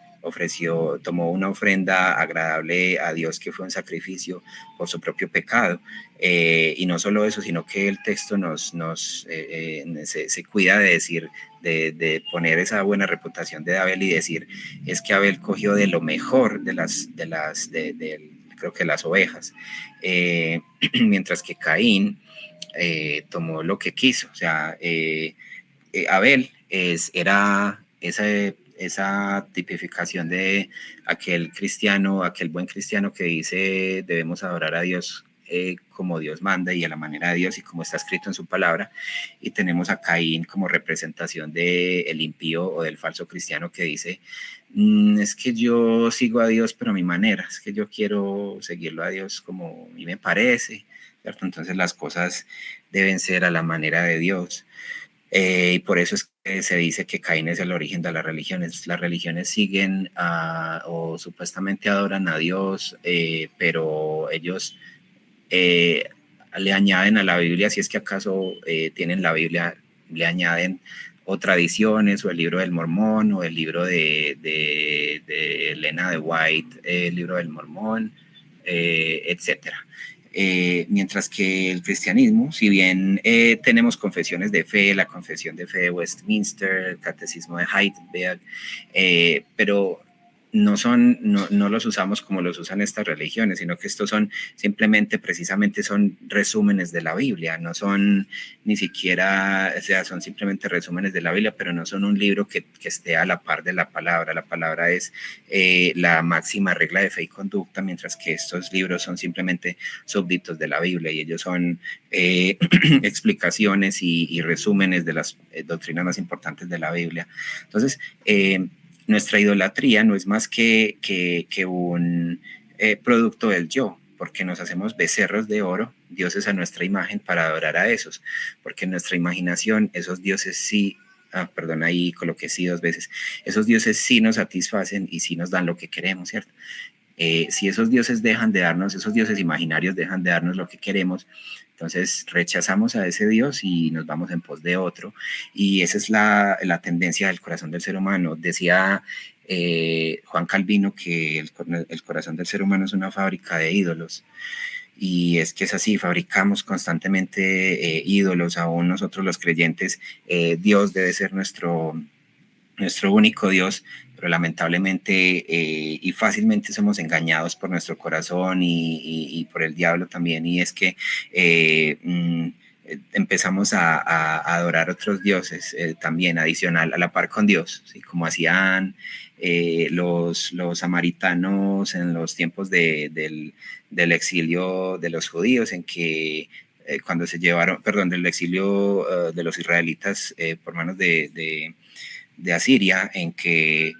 Speaker 3: tomó una ofrenda agradable a Dios, que fue un sacrificio por su propio pecado. Y no solo eso, sino que el texto se cuida de decir, de poner esa buena reputación de Abel y decir, es que Abel cogió de lo mejor creo que las ovejas, mientras que Caín tomó lo que quiso. O sea, Abel era esa tipificación de aquel cristiano, aquel buen cristiano que dice debemos adorar a Dios como Dios manda y a la manera de Dios y como está escrito en su palabra. Y tenemos a Caín como representación del impío o del falso cristiano que dice, es que yo sigo a Dios pero a mi manera, es que yo quiero seguirlo a Dios como a mí me parece, ¿cierto? Entonces las cosas deben ser a la manera de Dios. Y por eso es que se dice que Caín es el origen de las religiones. Las religiones siguen o supuestamente adoran a Dios, pero ellos le añaden a la Biblia, si es que acaso tienen la Biblia, le añaden o tradiciones, o el libro del Mormón, o el libro de Elena de White, el libro del Mormón, etcétera. Mientras que el cristianismo, si bien tenemos confesiones de fe, la confesión de fe de Westminster, el catecismo de Heidelberg, pero no los usamos como los usan estas religiones, sino que estos son simplemente, precisamente son resúmenes de la Biblia, no son ni siquiera, o sea, son simplemente resúmenes de la Biblia, pero no son un libro que esté a la par de la palabra. La palabra es la máxima regla de fe y conducta, mientras que estos libros son simplemente súbditos de la Biblia, y ellos son explicaciones y resúmenes de las doctrinas más importantes de la Biblia. Entonces, nuestra idolatría no es más que un producto del yo, porque nos hacemos becerros de oro, dioses a nuestra imagen, para adorar a esos, porque en nuestra imaginación esos dioses sí, perdón, ahí coloqué sí 2 veces, esos dioses sí nos satisfacen y sí nos dan lo que queremos, ¿cierto? Si esos dioses dejan de darnos, esos dioses imaginarios dejan de darnos lo que queremos, entonces rechazamos a ese Dios y nos vamos en pos de otro. Y esa es la tendencia del corazón del ser humano. Decía Juan Calvino que el corazón del ser humano es una fábrica de ídolos. Y es que es así, fabricamos constantemente ídolos, aún nosotros los creyentes. Dios debe ser nuestro único Dios, pero lamentablemente y fácilmente somos engañados por nuestro corazón y por el diablo también, y es que empezamos a adorar otros dioses también adicional a la par con Dios, ¿sí? Como hacían los samaritanos en los tiempos del exilio de los judíos, en que cuando se llevaron, perdón, del exilio de los israelitas por manos de Asiria, en que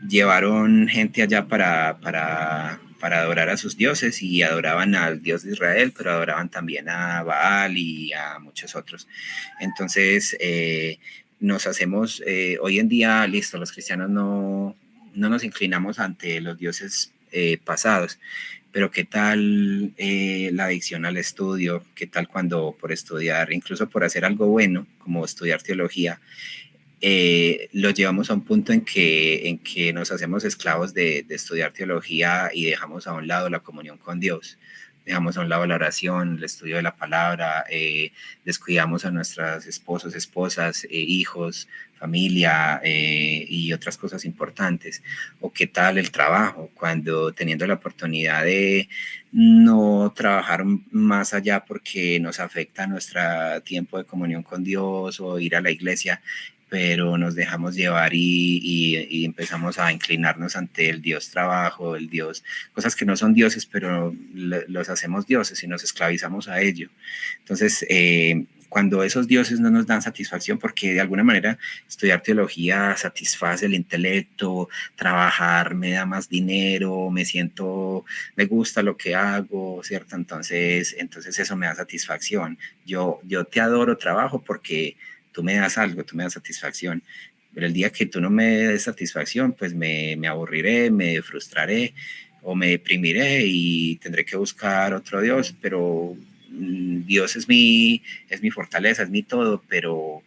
Speaker 3: llevaron gente allá para adorar a sus dioses, y adoraban al Dios de Israel, pero adoraban también a Baal y a muchos otros. Entonces, nos hacemos, hoy en día, listo, los cristianos no nos inclinamos ante los dioses pasados, pero ¿qué tal la adicción al estudio? ¿Qué tal cuando por estudiar, incluso por hacer algo bueno, como estudiar teología, lo llevamos a un punto en que nos hacemos esclavos de estudiar teología y dejamos a un lado la comunión con Dios? dejamos a un lado la oración, el estudio de la palabra, descuidamos a nuestras esposos, esposas, hijos, familia y otras cosas importantes. O qué tal el trabajo, cuando teniendo la oportunidad de no trabajar más allá porque nos afecta nuestro tiempo de comunión con Dios o ir a la iglesia, pero nos dejamos llevar y empezamos a inclinarnos ante el Dios trabajo, el Dios, cosas que no son dioses, pero los hacemos dioses y nos esclavizamos a ello. Entonces, cuando esos dioses no nos dan satisfacción, porque de alguna manera estudiar teología satisface el intelecto, trabajar me da más dinero, me gusta lo que hago, ¿cierto? Entonces eso me da satisfacción. Yo te adoro trabajo porque tú me das algo, tú me das satisfacción. Pero el día que tú no me des satisfacción, pues me aburriré, me frustraré o me deprimiré y tendré que buscar otro Dios, pero Dios es mi fortaleza, es mi todo, pero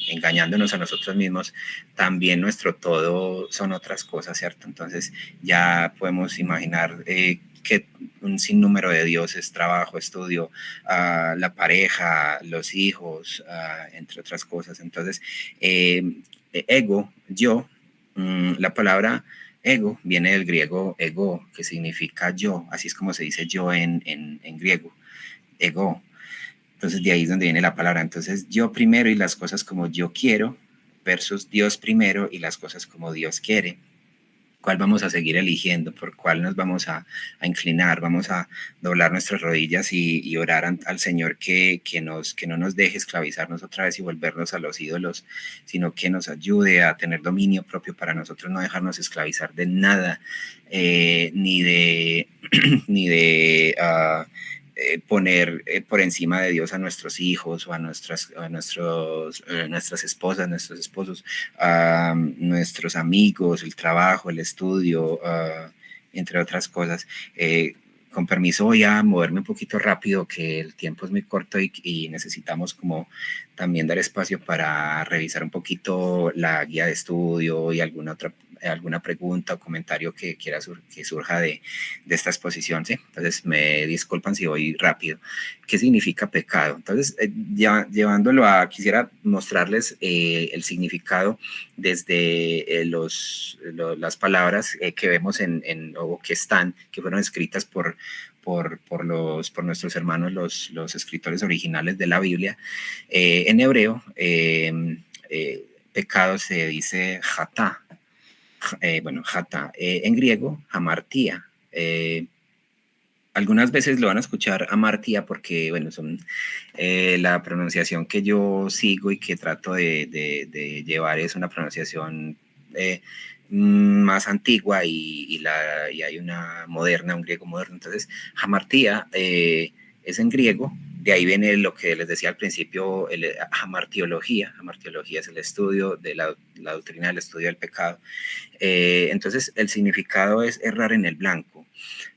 Speaker 3: engañándonos a nosotros mismos, también nuestro todo son otras cosas, ¿cierto? Entonces ya podemos imaginar que un sinnúmero de dioses, trabajo, estudio, la pareja, los hijos, entre otras cosas. Entonces, ego, yo, la palabra ego viene del griego ego, que significa yo, así es como se dice yo en griego, ego. Entonces de ahí es donde viene la palabra. Entonces yo primero y las cosas como yo quiero versus Dios primero y las cosas como Dios quiere. ¿Cuál vamos a seguir eligiendo? ¿Por cuál nos vamos a inclinar? Vamos a doblar nuestras rodillas y orar al Señor que no nos deje esclavizarnos otra vez y volvernos a los ídolos, sino que nos ayude a tener dominio propio para nosotros no dejarnos esclavizar de nada, ni de poner por encima de Dios a nuestros hijos o a nuestras esposas, nuestros esposos, a nuestros amigos, el trabajo, el estudio, entre otras cosas. Con permiso voy a moverme un poquito rápido, que el tiempo es muy corto y necesitamos como también dar espacio para revisar un poquito la guía de estudio y alguna pregunta o comentario que surja de esta exposición, ¿sí? Entonces me disculpan si voy rápido. ¿Qué significa pecado? Entonces, llevándolo quisiera mostrarles el significado desde las palabras que vemos o que fueron escritas por nuestros hermanos, los escritores originales de la Biblia. En hebreo, pecado se dice jatá. Jatá. En griego, hamartía. Algunas veces lo van a escuchar amartía porque, bueno, son la pronunciación que yo sigo y que trato de llevar es una pronunciación más antigua y hay una moderna, un griego moderno. Entonces, hamartía es en griego. De ahí viene lo que les decía al principio, hamartiología. Hamartiología es el estudio de la doctrina del estudio del pecado. Entonces, el significado es errar en el blanco.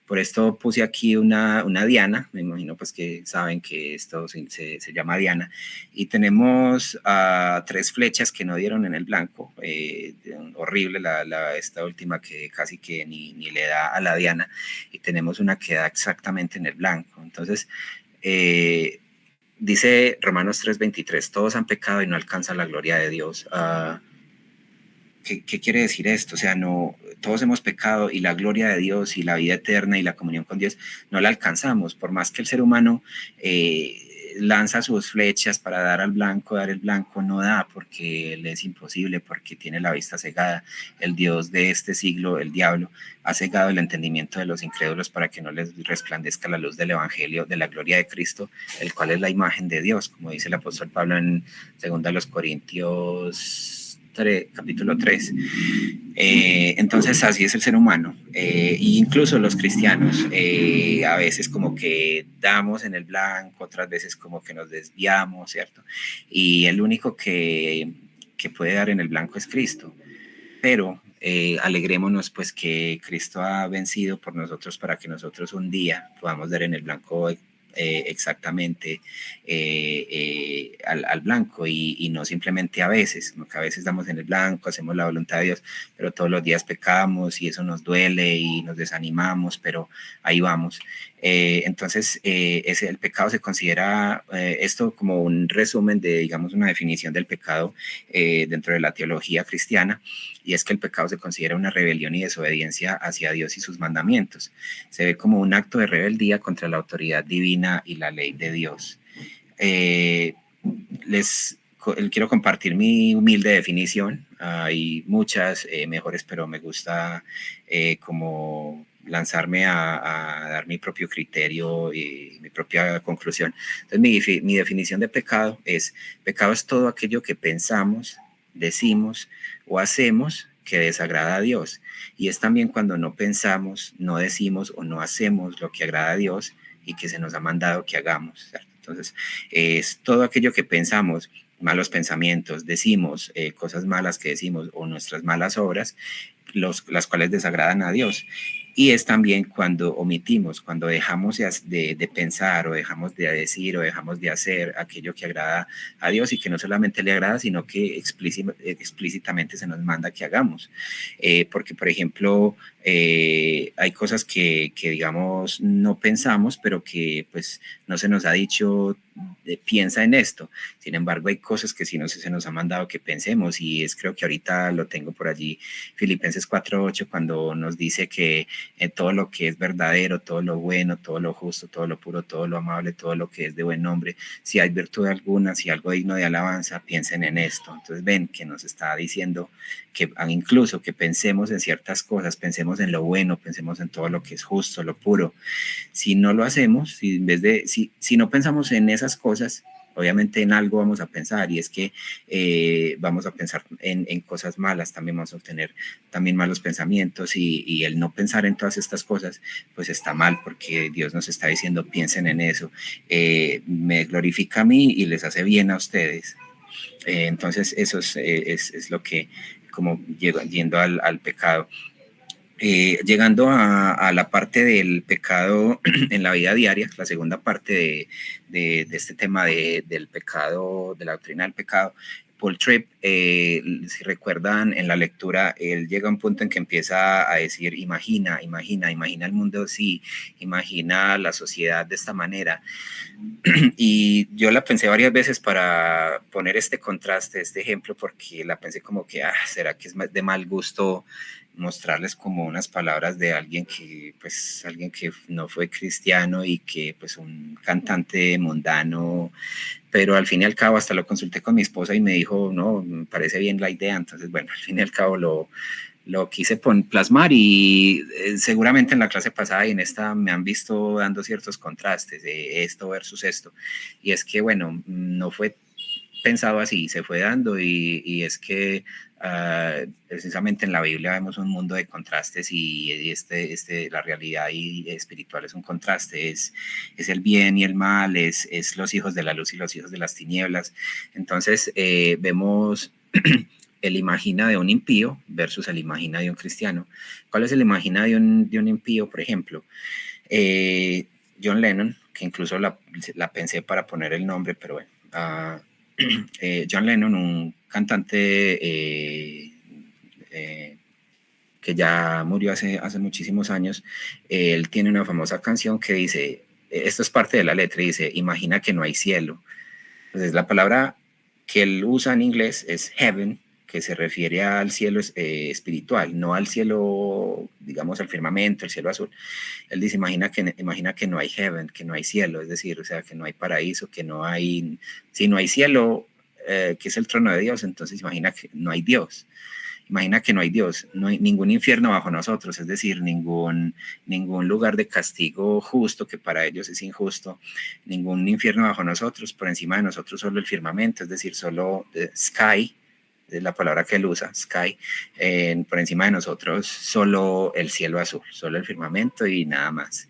Speaker 3: Por esto puse aquí una diana, me imagino pues que saben que esto se llama diana, y tenemos 3 flechas que no dieron en el blanco, horrible esta última que casi que ni le da a la diana, y tenemos una que da exactamente en el blanco. Entonces, dice Romanos 3:23, todos han pecado y no alcanzan la gloria de Dios. ¿Qué quiere decir esto? O sea, no, todos hemos pecado y la gloria de Dios y la vida eterna y la comunión con Dios no la alcanzamos, por más que el ser humano lanza sus flechas para dar el blanco, no da porque le es imposible, porque tiene la vista cegada. El Dios de este siglo, el diablo, ha cegado el entendimiento de los incrédulos para que no les resplandezca la luz del evangelio de la gloria de Cristo, el cual es la imagen de Dios, como dice el apóstol Pablo en 2 Corintios capítulo 3. Entonces así es el ser humano, e incluso los cristianos a veces como que damos en el blanco, otras veces como que nos desviamos, ¿cierto? Y el único que puede dar en el blanco es Cristo, pero alegrémonos pues que Cristo ha vencido por nosotros para que nosotros un día podamos dar en el blanco exactamente al blanco y no simplemente a veces, porque a veces damos en el blanco, hacemos la voluntad de Dios, pero todos los días pecamos y eso nos duele y nos desanimamos, pero ahí vamos. Entonces, el pecado se considera, esto como un resumen de, digamos, una definición del pecado dentro de la teología cristiana, y es que el pecado se considera una rebelión y desobediencia hacia Dios y sus mandamientos. Se ve como un acto de rebeldía contra la autoridad divina y la ley de Dios. Quiero compartir mi humilde definición. Hay muchas mejores, pero me gusta como lanzarme a dar mi propio criterio y mi propia conclusión. Entonces, mi definición de pecado es todo aquello que pensamos, decimos o hacemos que desagrada a Dios. Y es también cuando no pensamos, no decimos o no hacemos lo que agrada a Dios y que se nos ha mandado que hagamos, ¿cierto? Entonces, es todo aquello que pensamos, malos pensamientos, decimos cosas malas que decimos o nuestras malas obras, las cuales desagradan a Dios. Y es también cuando omitimos, cuando dejamos de pensar o dejamos de decir o dejamos de hacer aquello que agrada a Dios y que no solamente le agrada, sino que explícitamente se nos manda que hagamos. Porque, por ejemplo, hay cosas que, digamos, no pensamos, pero que pues no se nos ha dicho, piensa en esto. Sin embargo, hay cosas que sí se nos ha mandado que pensemos, y creo que ahorita lo tengo por allí, Filipenses 4:8, cuando nos dice que todo lo que es verdadero, todo lo bueno, todo lo justo, todo lo puro, todo lo amable, todo lo que es de buen nombre, si hay virtud alguna, si algo digno de alabanza, piensen en esto. Entonces ven que nos está diciendo que incluso que pensemos en ciertas cosas, pensemos en lo bueno, pensemos en todo lo que es justo, lo puro. Si no lo hacemos, si no pensamos en esas cosas, obviamente en algo vamos a pensar, y es que vamos a pensar en cosas malas, también vamos a obtener también malos pensamientos, y el no pensar en todas estas cosas pues está mal, porque Dios nos está diciendo piensen en eso, me glorifica a mí y les hace bien a ustedes. Entonces eso es lo que, como yendo al pecado. Llegando a la parte del pecado en la vida diaria, la segunda parte de este tema del pecado, de la doctrina del pecado, Paul Tripp, si recuerdan en la lectura, él llega a un punto en que empieza a decir, imagina el mundo así, imagina la sociedad de esta manera. Y yo la pensé varias veces para poner este contraste, este ejemplo, porque la pensé como que, ¿será que es de mal gusto mostrarles como unas palabras de alguien que no fue cristiano y que pues un cantante mundano? Pero al fin y al cabo hasta lo consulté con mi esposa y me dijo, no, me parece bien la idea. Entonces, bueno, al fin y al cabo lo quise plasmar, y seguramente en la clase pasada y en esta me han visto dando ciertos contrastes de esto versus esto. Y es que, bueno, no fue pensado así, se fue dando, y es que precisamente en la Biblia vemos un mundo de contrastes, y la realidad y espiritual es un contraste, es el bien y el mal, es los hijos de la luz y los hijos de las tinieblas. Entonces vemos el imagina de un impío versus el imagina de un cristiano. ¿Cuál es el imagina de un impío, por ejemplo? John Lennon, que incluso la pensé para poner el nombre, pero bueno, John Lennon, un cantante que ya murió hace muchísimos años, él tiene una famosa canción que dice, esto es parte de la letra, dice, imagina que no hay cielo. Entonces la palabra que él usa en inglés es heaven, que se refiere al cielo espiritual, no al cielo, digamos, al firmamento, el cielo azul. Él dice, imagina que no hay heaven, que no hay cielo, es decir, o sea, que no hay paraíso, si no hay cielo, que es el trono de Dios, entonces imagina que no hay Dios. Imagina que no hay Dios, no hay ningún infierno bajo nosotros, es decir, ningún lugar de castigo justo, que para ellos es injusto, ningún infierno bajo nosotros, por encima de nosotros solo el firmamento, es decir, solo sky, es la palabra que él usa, sky, por encima de nosotros solo el cielo azul, solo el firmamento y nada más.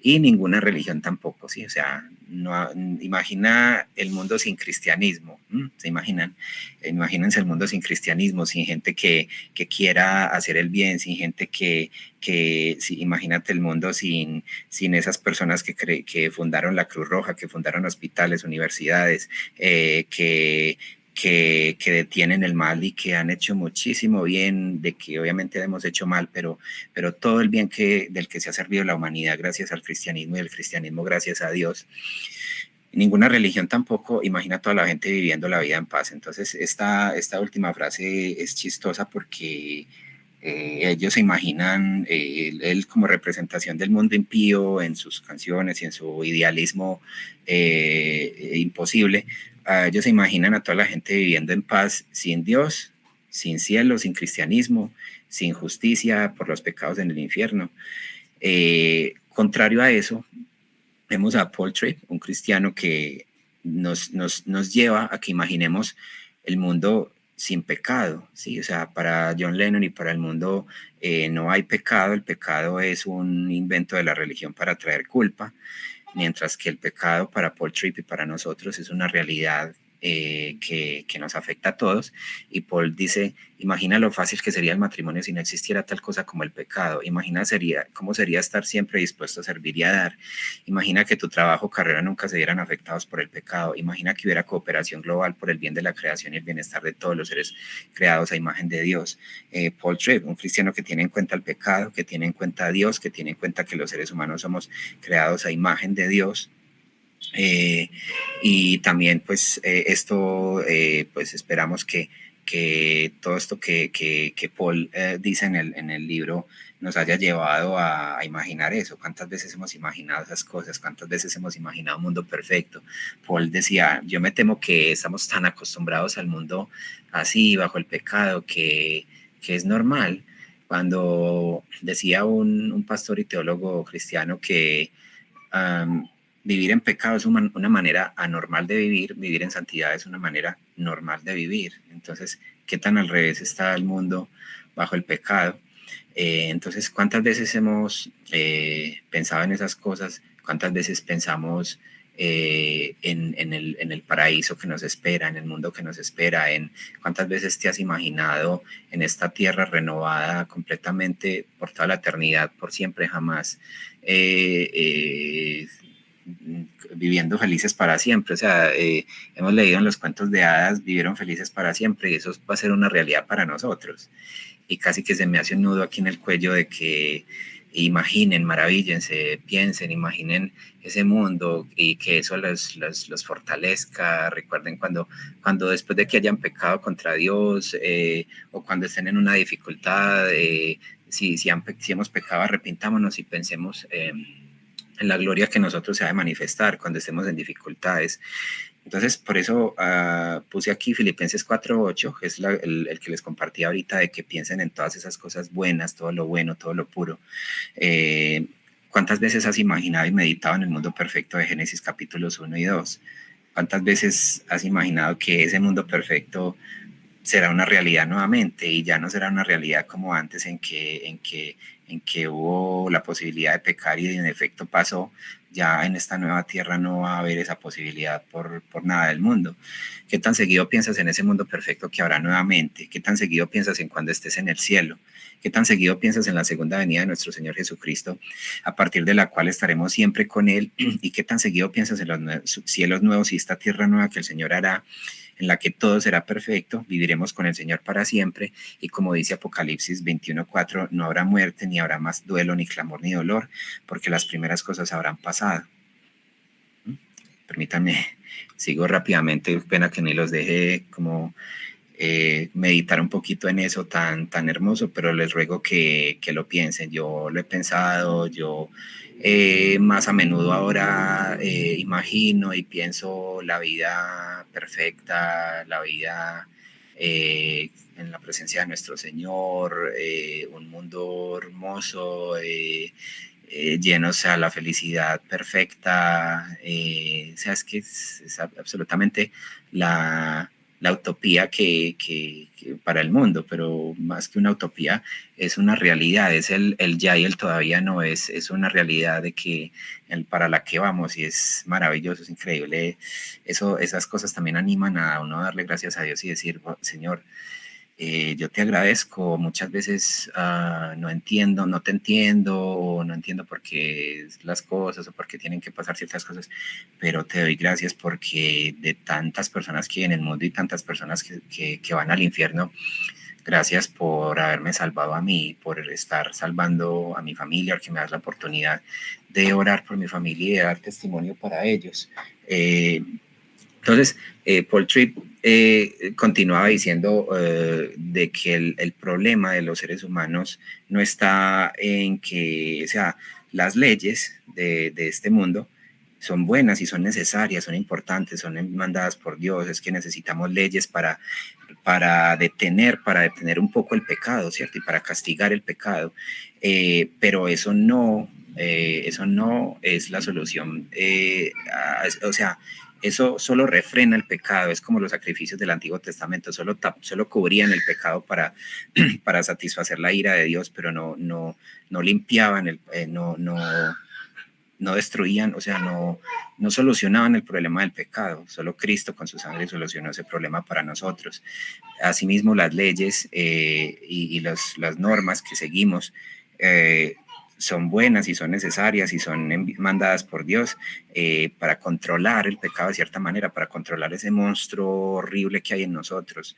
Speaker 3: y ninguna religión tampoco, ¿sí? O sea, no, imagina el mundo sin cristianismo, ¿se imaginan? Imagínense el mundo sin cristianismo, sin gente que quiera hacer el bien, sin gente sí, imagínate el mundo sin esas personas que fundaron la Cruz Roja, que fundaron hospitales, universidades, que detienen el mal y que han hecho muchísimo bien, de que obviamente hemos hecho mal, pero todo el bien del que se ha servido la humanidad gracias al cristianismo y el cristianismo gracias a Dios. Ninguna religión tampoco, imagina toda la gente viviendo la vida en paz. Entonces esta última frase es chistosa porque ellos se imaginan él como representación del mundo impío en sus canciones y en su idealismo imposible. Ellos se imaginan a toda la gente viviendo en paz sin Dios, sin cielo, sin cristianismo, sin justicia por los pecados en el infierno. Contrario a eso, vemos a Paul Tripp, un cristiano que nos lleva a que imaginemos el mundo sin pecado, ¿sí? O sea, para John Lennon y para el mundo no hay pecado, el pecado es un invento de la religión para traer culpa, mientras que el pecado para Paul Tripp y para nosotros es una realidad que nos afecta a todos. Y Paul dice, imagina lo fácil que sería el matrimonio si no existiera tal cosa como el pecado. Imagina cómo sería estar siempre dispuesto a servir y a dar. Imagina que tu trabajo o carrera nunca se vieran afectados por el pecado. Imagina que hubiera cooperación global por el bien de la creación y el bienestar de todos los seres creados a imagen de Dios. Paul Tripp, un cristiano que tiene en cuenta el pecado, que tiene en cuenta a Dios, que tiene en cuenta que los seres humanos somos creados a imagen de Dios. Y también pues esto pues esperamos que todo esto que Paul dice en el libro nos haya llevado a imaginar eso. ¿Cuántas veces hemos imaginado esas cosas? ¿Cuántas veces hemos imaginado un mundo perfecto? Paul decía, yo me temo que estamos tan acostumbrados al mundo así, bajo el pecado, que es normal. Cuando decía un pastor y teólogo cristiano que vivir en pecado es una manera anormal de vivir, vivir en santidad es una manera normal de vivir. Entonces, ¿qué tan al revés está el mundo bajo el pecado? Entonces, ¿cuántas veces hemos pensado en esas cosas? ¿Cuántas veces pensamos en el paraíso que nos espera, en el mundo que nos espera? ¿Cuántas veces te has imaginado en esta tierra renovada completamente por toda la eternidad, por siempre, jamás? Viviendo felices para siempre. O sea, hemos leído en los cuentos de hadas, vivieron felices para siempre, y eso va a ser una realidad para nosotros. Y casi que se me hace un nudo aquí en el cuello de que imaginen, maravíllense, piensen, imaginen ese mundo y que eso los fortalezca. Recuerden cuando después de que hayan pecado contra Dios o cuando estén en una dificultad, si hemos pecado, arrepintámonos y pensemos en la gloria que nosotros se ha de manifestar cuando estemos en dificultades. Entonces, por eso puse aquí Filipenses 4:8, que es el que les compartí ahorita, de que piensen en todas esas cosas buenas, todo lo bueno, todo lo puro. ¿Cuántas veces has imaginado y meditado en el mundo perfecto de Génesis capítulos 1 y 2? ¿Cuántas veces has imaginado que ese mundo perfecto será una realidad nuevamente y ya no será una realidad como antes en que hubo la posibilidad de pecar y en efecto pasó? Ya en esta nueva tierra no va a haber esa posibilidad por nada del mundo. ¿Qué tan seguido piensas en ese mundo perfecto que habrá nuevamente? ¿Qué tan seguido piensas en cuando estés en el cielo? ¿Qué tan seguido piensas en la segunda venida de nuestro Señor Jesucristo, a partir de la cual estaremos siempre con Él? ¿Y qué tan seguido piensas en los cielos nuevos y esta tierra nueva que el Señor hará, en la que todo será perfecto, viviremos con el Señor para siempre? Y como dice Apocalipsis 21:4, no habrá muerte, ni habrá más duelo, ni clamor, ni dolor, porque las primeras cosas habrán pasado. Permítanme, sigo rápidamente, pena que ni los deje como meditar un poquito en eso tan hermoso, pero les ruego que lo piensen. Yo lo he pensado, yo más a menudo ahora imagino y pienso la vida perfecta, la vida en la presencia de nuestro Señor, un mundo hermoso, llenos a la felicidad perfecta. O sea, es que es absolutamente la la utopía que para el mundo, pero más que una utopía es una realidad, es el ya y el todavía no, es una realidad de que para la que vamos, y es maravilloso, es increíble. Esas cosas también animan a uno a darle gracias a Dios y decir, oh, Señor, yo te agradezco, muchas veces no entiendo, no te entiendo, o no entiendo por qué las cosas o por qué tienen que pasar ciertas cosas, pero te doy gracias porque de tantas personas que hay en el mundo y tantas personas que van al infierno, gracias por haberme salvado a mí, por estar salvando a mi familia, porque me das la oportunidad de orar por mi familia y de dar testimonio para ellos. Entonces, Paul Tripp continuaba diciendo de que el problema de los seres humanos no está en que, o sea, las leyes de este mundo son buenas y son necesarias, son importantes, son mandadas por Dios, es que necesitamos leyes para detener un poco el pecado, ¿cierto? Y para castigar el pecado, pero eso no es la solución, o sea, eso solo refrena el pecado, es como los sacrificios del Antiguo Testamento, solo cubrían el pecado para satisfacer la ira de Dios, pero no limpiaban, no destruían, o sea, no solucionaban el problema del pecado, solo Cristo con su sangre solucionó ese problema para nosotros. Asimismo, las leyes y las normas que seguimos son buenas y son necesarias y son mandadas por Dios para controlar el pecado de cierta manera, para controlar ese monstruo horrible que hay en nosotros,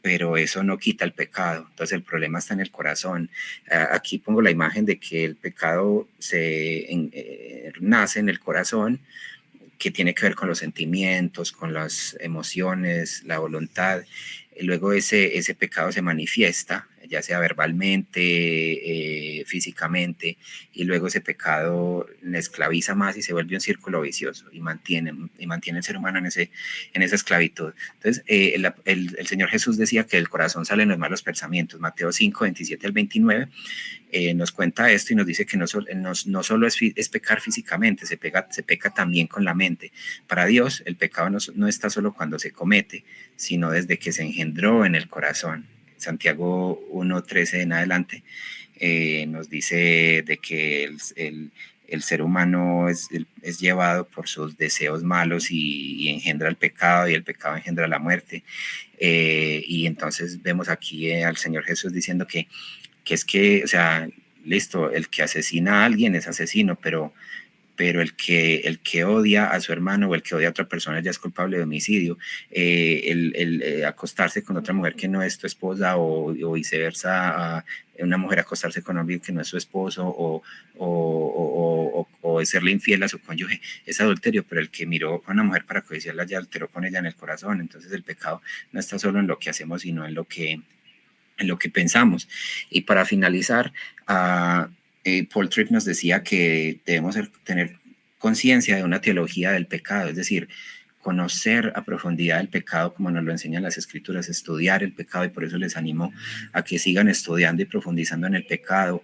Speaker 3: pero eso no quita el pecado. Entonces el problema está en el corazón. Aquí pongo la imagen de que el pecado nace en el corazón, que tiene que ver con los sentimientos, con las emociones, la voluntad. Luego ese pecado se manifiesta, ya sea verbalmente, físicamente, y luego ese pecado le esclaviza más y se vuelve un círculo vicioso y mantiene el ser humano en esa esclavitud. Entonces, el Señor Jesús decía que del corazón salen los malos pensamientos. Mateo 5, 27 al 29 nos cuenta esto y nos dice que no solo es pecar físicamente, se peca también con la mente. Para Dios, el pecado no está solo cuando se comete, sino desde que se engendró en el corazón. Santiago 1:13 en adelante nos dice de que el ser humano es llevado por sus deseos malos y engendra el pecado, y el pecado engendra la muerte. Y entonces vemos aquí al Señor Jesús diciendo que es que, o sea, listo, el que asesina a alguien es asesino, pero el que odia a su hermano o el que odia a otra persona ya es culpable de homicidio. El acostarse con otra mujer que no es tu esposa, o viceversa, una mujer acostarse con alguien que no es su esposo, o serle infiel a su cónyuge, es adulterio, pero el que miró a una mujer para codiciarla ya alteró con ella en el corazón. Entonces el pecado no está solo en lo que hacemos, sino en lo que pensamos. Y para finalizar, Paul Tripp nos decía que debemos tener conciencia de una teología del pecado, es decir, conocer a profundidad el pecado como nos lo enseñan las escrituras, estudiar el pecado, y por eso les animo a que sigan estudiando y profundizando en el pecado.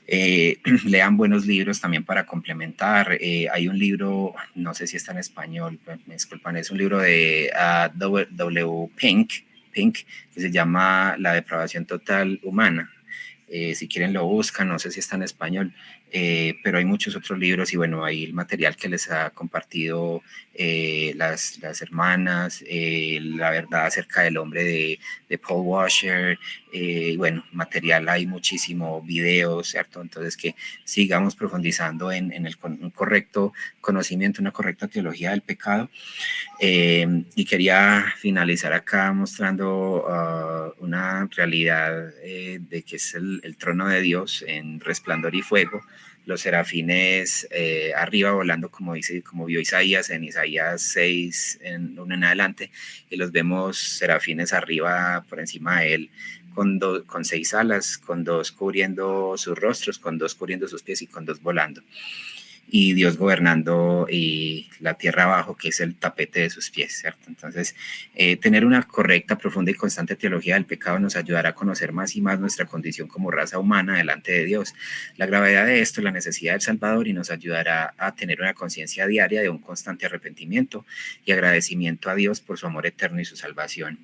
Speaker 3: Lean buenos libros también para complementar. Hay un libro, no sé si está en español, me disculpan, es un libro de W. Pink, que se llama La depravación total humana. Si quieren lo buscan, no sé si está en español, pero hay muchos otros libros, y bueno, hay el material que les ha compartido las hermanas, la verdad acerca del hombre de Paul Washer, bueno, material hay muchísimo, videos, ¿cierto? Entonces que sigamos profundizando en un correcto conocimiento, una correcta teología del pecado. Y quería finalizar acá mostrando una realidad de que es el trono de Dios en resplandor y fuego, los serafines arriba volando, como vio Isaías en Isaías 6 en adelante, y los vemos serafines arriba por encima de él, con 6 alas, con 2 cubriendo sus rostros, con 2 cubriendo sus pies y con 2 volando. y Dios gobernando y la tierra abajo, que es el tapete de sus pies, ¿cierto? Entonces, tener una correcta, profunda y constante teología del pecado nos ayudará a conocer más y más nuestra condición como raza humana delante de Dios, la gravedad de esto, la necesidad del Salvador, y nos ayudará a tener una conciencia diaria de un constante arrepentimiento y agradecimiento a Dios por su amor eterno y su salvación.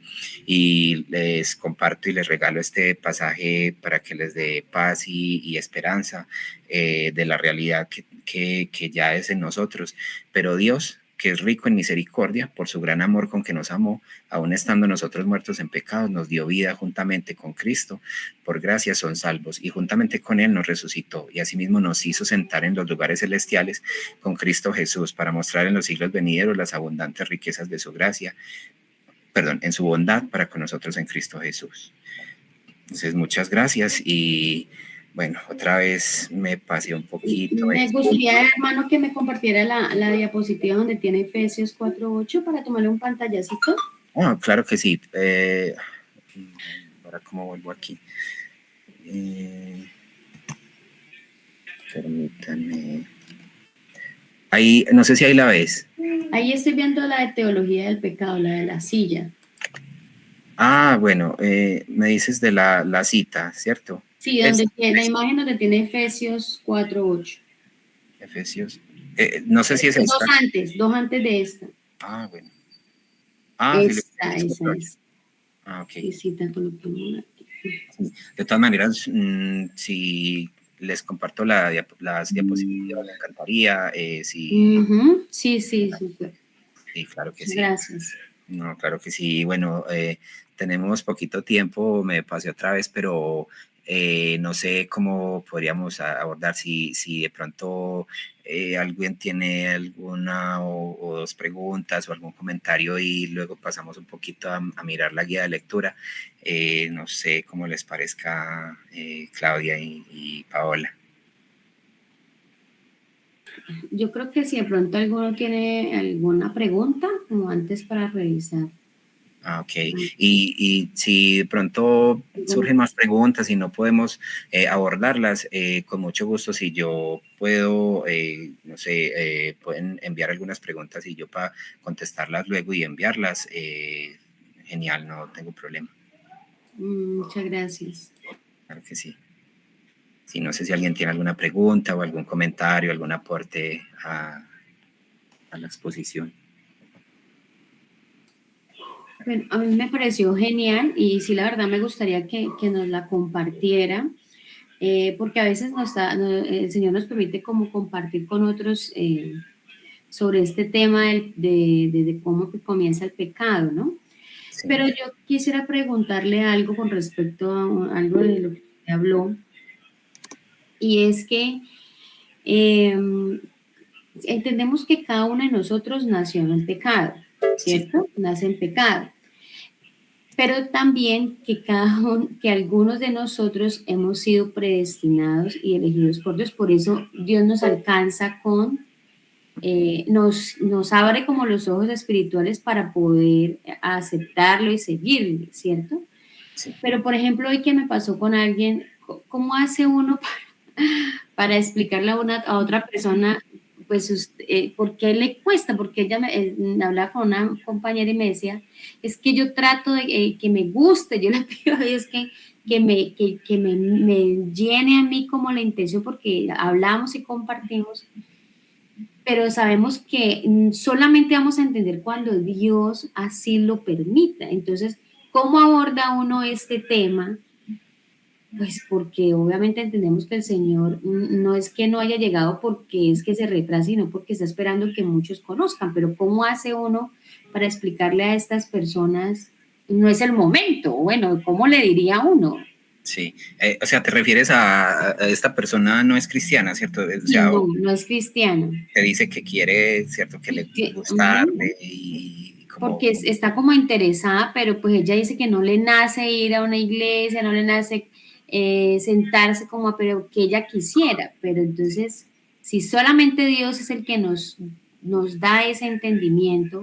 Speaker 3: Y les comparto y les regalo este pasaje para que les dé paz y esperanza de la realidad que ya es en nosotros. Pero Dios, que es rico en misericordia, por su gran amor con que nos amó, aun estando nosotros muertos en pecados, nos dio vida juntamente con Cristo. Por gracia son salvos, y juntamente con Él nos resucitó, y asimismo nos hizo sentar en los lugares celestiales con Cristo Jesús, para mostrar en los siglos venideros las abundantes riquezas de su gracia, en su bondad para con nosotros en Cristo Jesús. Entonces, muchas gracias, y bueno, otra vez me pasé un poquito.
Speaker 1: Me gustaría, hermano, que me compartiera la diapositiva donde tiene Efesios 4:8 para tomarle un pantallacito.
Speaker 3: Oh, claro que sí. Ahora, ¿cómo vuelvo aquí? Permítanme. Ahí, no sé si ahí la ves.
Speaker 1: Ahí estoy viendo la de teología del pecado, la de la silla.
Speaker 3: Ah, bueno, me dices de la cita, ¿cierto?
Speaker 1: Sí, donde tiene la imagen donde tiene Efesios 4:8.
Speaker 3: Efesios. No sé si es esta.
Speaker 1: Dos antes de esta.
Speaker 3: Ah, bueno. Ah,
Speaker 1: esta es.
Speaker 3: Ah, ok.
Speaker 1: Y cita coloquemos aquí.
Speaker 3: De todas maneras, si les comparto las diapositivas, me encantaría. Sí,
Speaker 1: súper.
Speaker 3: Sí, claro que sí.
Speaker 1: Gracias.
Speaker 3: No, claro que sí. Bueno, tenemos poquito tiempo, me pasé otra vez, pero no sé cómo podríamos abordar si de pronto alguien tiene alguna o dos preguntas o algún comentario, y luego pasamos un poquito a mirar la guía de lectura. No sé cómo les parezca, Claudia y Paola.
Speaker 1: Yo creo que si de pronto alguno tiene alguna pregunta, como antes para revisar.
Speaker 3: Ah, ok. Y si de pronto surgen más preguntas y no podemos abordarlas, con mucho gusto, si yo puedo, no sé, pueden enviar algunas preguntas y yo para contestarlas luego y enviarlas, genial, no tengo problema.
Speaker 1: Muchas gracias.
Speaker 3: Claro que sí. Sí, no sé si alguien tiene alguna pregunta o algún comentario, algún aporte a la exposición.
Speaker 1: Bueno, a mí me pareció genial y sí, la verdad me gustaría que nos la compartiera, porque a veces el Señor nos permite como compartir con otros sobre este tema de cómo que comienza el pecado, ¿no? Sí. Pero yo quisiera preguntarle algo con respecto a algo de lo que usted habló, y es que entendemos que cada uno de nosotros nació en pecado, ¿cierto? Sí. Nace en pecado. Pero también que algunos de nosotros hemos sido predestinados y elegidos por Dios. Por eso Dios nos alcanza nos abre como los ojos espirituales para poder aceptarlo y seguirle, ¿cierto? Sí. Pero, por ejemplo, hoy que me pasó con alguien, ¿cómo hace uno para explicarle a otra persona, pues, por qué le cuesta? Porque ella me hablaba con una compañera y me decía, es que yo trato de que me guste, yo le pido a Dios que me llene a mí como la intención, porque hablamos y compartimos, pero sabemos que solamente vamos a entender cuando Dios así lo permita. Entonces, ¿cómo aborda uno este tema? Pues porque obviamente entendemos que el Señor no es que no haya llegado porque es que se retrasa, sino porque está esperando que muchos conozcan. Pero ¿cómo hace uno para explicarle a estas personas? No es el momento. Bueno, ¿cómo le diría uno?
Speaker 3: Sí, o sea, te refieres a esta persona no es cristiana, ¿cierto? O sea,
Speaker 1: no es cristiana.
Speaker 3: Te dice que quiere, ¿cierto? Que le gustarle y
Speaker 1: como... Porque está como interesada, pero pues ella dice que no le nace ir a una iglesia, no le nace sentarse como a, pero que ella quisiera. Pero entonces, si solamente Dios es el que nos da ese entendimiento,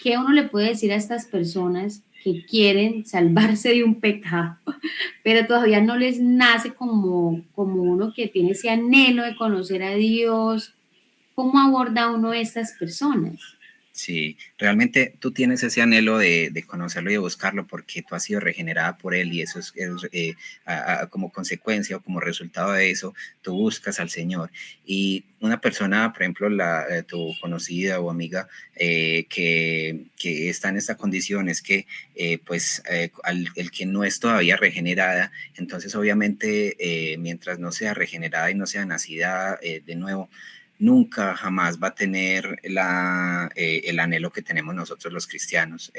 Speaker 1: ¿qué uno le puede decir a estas personas que quieren salvarse de un pecado, pero todavía no les nace como uno que tiene ese anhelo de conocer a Dios, ¿cómo aborda uno a estas personas?
Speaker 3: Sí, realmente tú tienes ese anhelo de conocerlo y de buscarlo porque tú has sido regenerada por él y eso como consecuencia o como resultado de eso, tú buscas al Señor. Y una persona, por ejemplo, tu conocida o amiga que está en esta condición es que el que no es todavía regenerada, entonces obviamente mientras no sea regenerada y no sea nacida de nuevo, nunca jamás va a tener el anhelo que tenemos nosotros los cristianos.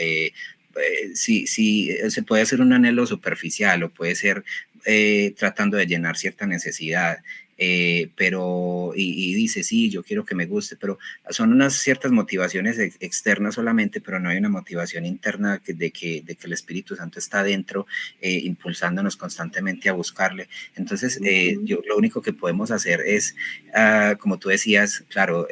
Speaker 3: Sí, se puede hacer un anhelo superficial o puede ser tratando de llenar cierta necesidad, y dice, sí, yo quiero que me guste, pero son unas ciertas motivaciones externas solamente, pero no hay una motivación interna de que el Espíritu Santo está dentro, impulsándonos constantemente a buscarle. Entonces, lo único que podemos hacer es, como tú decías, claro,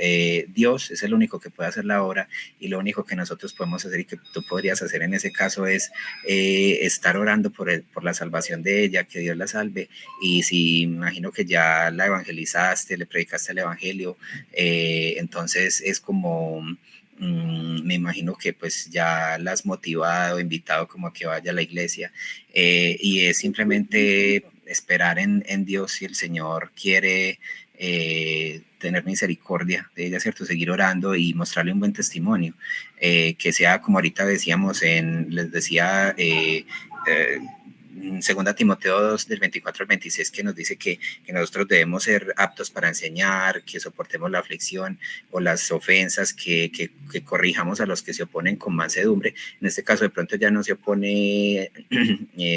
Speaker 3: Dios es el único que puede hacer la obra y lo único que nosotros podemos hacer y que tú podrías hacer en ese caso es estar orando por la salvación de ella, que Dios la salve. Y si imagino que ya la evangelizaste, le predicaste el evangelio, entonces es como, me imagino que pues ya la has motivado, invitado como a que vaya a la iglesia, y es simplemente esperar en Dios si el Señor quiere tener misericordia de ella, ¿cierto? Seguir orando y mostrarle un buen testimonio, que sea como ahorita decíamos, les decía, segunda Timoteo 2, del 24 al 26, que nos dice que nosotros debemos ser aptos para enseñar, que soportemos la aflicción o las ofensas, que corrijamos a los que se oponen con mansedumbre. En este caso de pronto ya no se opone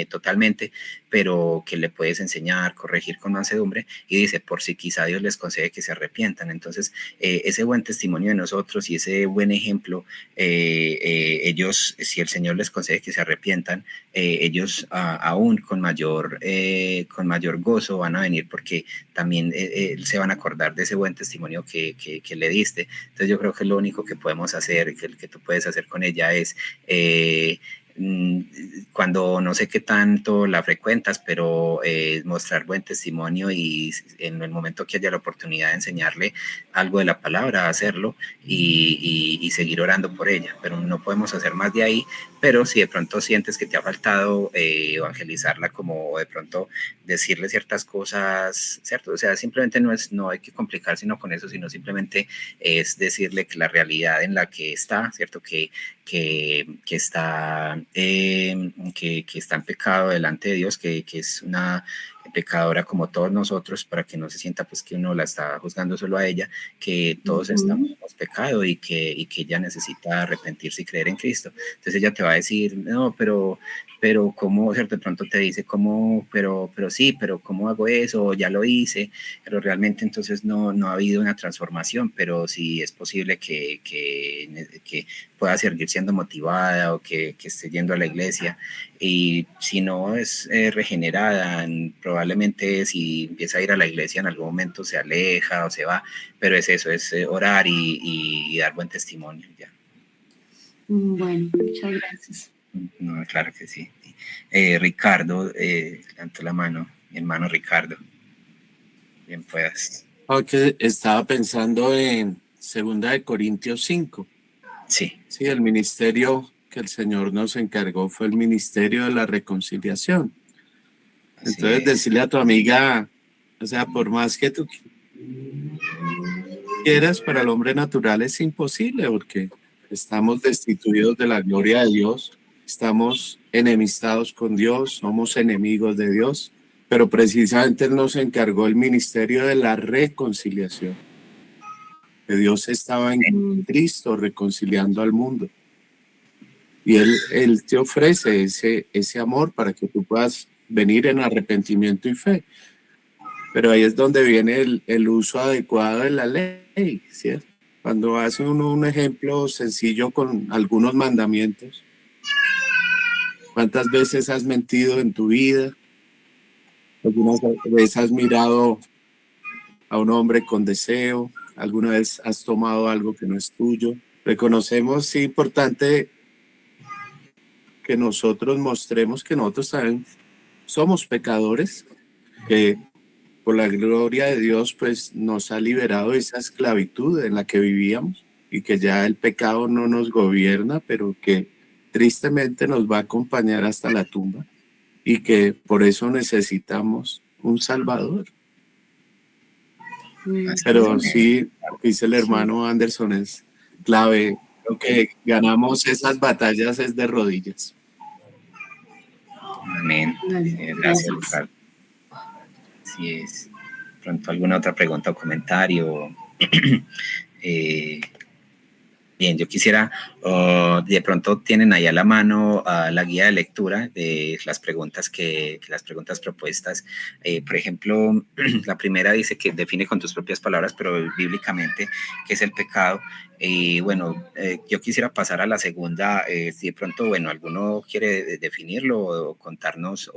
Speaker 3: totalmente, pero que le puedes enseñar, corregir con mansedumbre, y dice, por si quizá Dios les concede que se arrepientan. Entonces, ese buen testimonio de nosotros y ese buen ejemplo, ellos, si el Señor les concede que se arrepientan, ellos aún con mayor gozo van a venir porque también se van a acordar de ese buen testimonio que le diste. Entonces yo creo que lo único que podemos hacer, que tú puedes hacer con ella es cuando no sé qué tanto la frecuentas, pero mostrar buen testimonio y en el momento que haya la oportunidad de enseñarle algo de la palabra, hacerlo y seguir orando por ella. Pero no podemos hacer más de ahí. Pero si de pronto sientes que te ha faltado evangelizarla, como de pronto decirle ciertas cosas, ¿cierto? O sea, simplemente no hay que complicar sino con eso, sino simplemente es decirle que la realidad en la que está, ¿cierto? Que está en pecado delante de Dios, que es una pecadora como todos nosotros, para que no se sienta pues que uno la está juzgando solo a ella, que todos estamos pecado y que ella necesita arrepentirse y creer en Cristo. Entonces ella te va a decir, no, pero cómo, ¿cierto? De pronto te dice, cómo, pero sí, pero cómo hago eso, ya lo hice, pero realmente entonces no ha habido una transformación, pero sí es posible que pueda seguir siendo motivada o que esté yendo a la iglesia. Y si no es regenerada, probablemente si empieza a ir a la iglesia en algún momento se aleja o se va, pero es eso, es orar y dar buen testimonio ya.
Speaker 1: Bueno, muchas gracias.
Speaker 3: No, claro que sí. Ricardo, levantó la mano, mi hermano Ricardo. Bien puedas.
Speaker 4: Okay, estaba pensando en 2 Corintios 5.
Speaker 3: Sí.
Speaker 4: Sí, el ministerio que el Señor nos encargó fue el ministerio de la reconciliación. Entonces, decirle a tu amiga, o sea, por más que tú quieras, para el hombre natural es imposible porque estamos destituidos de la gloria de Dios, estamos enemistados con Dios, somos enemigos de Dios, pero precisamente Él nos encargó el ministerio de la reconciliación. Que Dios estaba en Cristo reconciliando al mundo. Y Él te ofrece ese amor para que tú puedas venir en arrepentimiento y fe. Pero ahí es donde viene el uso adecuado de la ley, ¿cierto? Cuando hace uno un ejemplo sencillo con algunos mandamientos. ¿Cuántas veces has mentido en tu vida? ¿Alguna vez has mirado a un hombre con deseo? ¿Alguna vez has tomado algo que no es tuyo? Reconocemos, sí, importante que nosotros mostremos que nosotros también somos pecadores, que por la gloria de Dios, pues nos ha liberado de esa esclavitud en la que vivíamos y que ya el pecado no nos gobierna, pero que tristemente nos va a acompañar hasta la tumba y que por eso necesitamos un Salvador. Pero sí, lo que dice el hermano Anderson es clave. Creo que ganamos esas batallas es de rodillas.
Speaker 3: Amén. Gracias, Ricardo. Así es. Pronto alguna otra pregunta o comentario. Bien, yo quisiera, de pronto tienen ahí a la mano la guía de lectura de las preguntas las preguntas propuestas. Por ejemplo, la primera dice que define con tus propias palabras, pero bíblicamente, ¿qué es el pecado? Y bueno, yo quisiera pasar a la segunda, si de pronto, bueno, alguno quiere definirlo o contarnos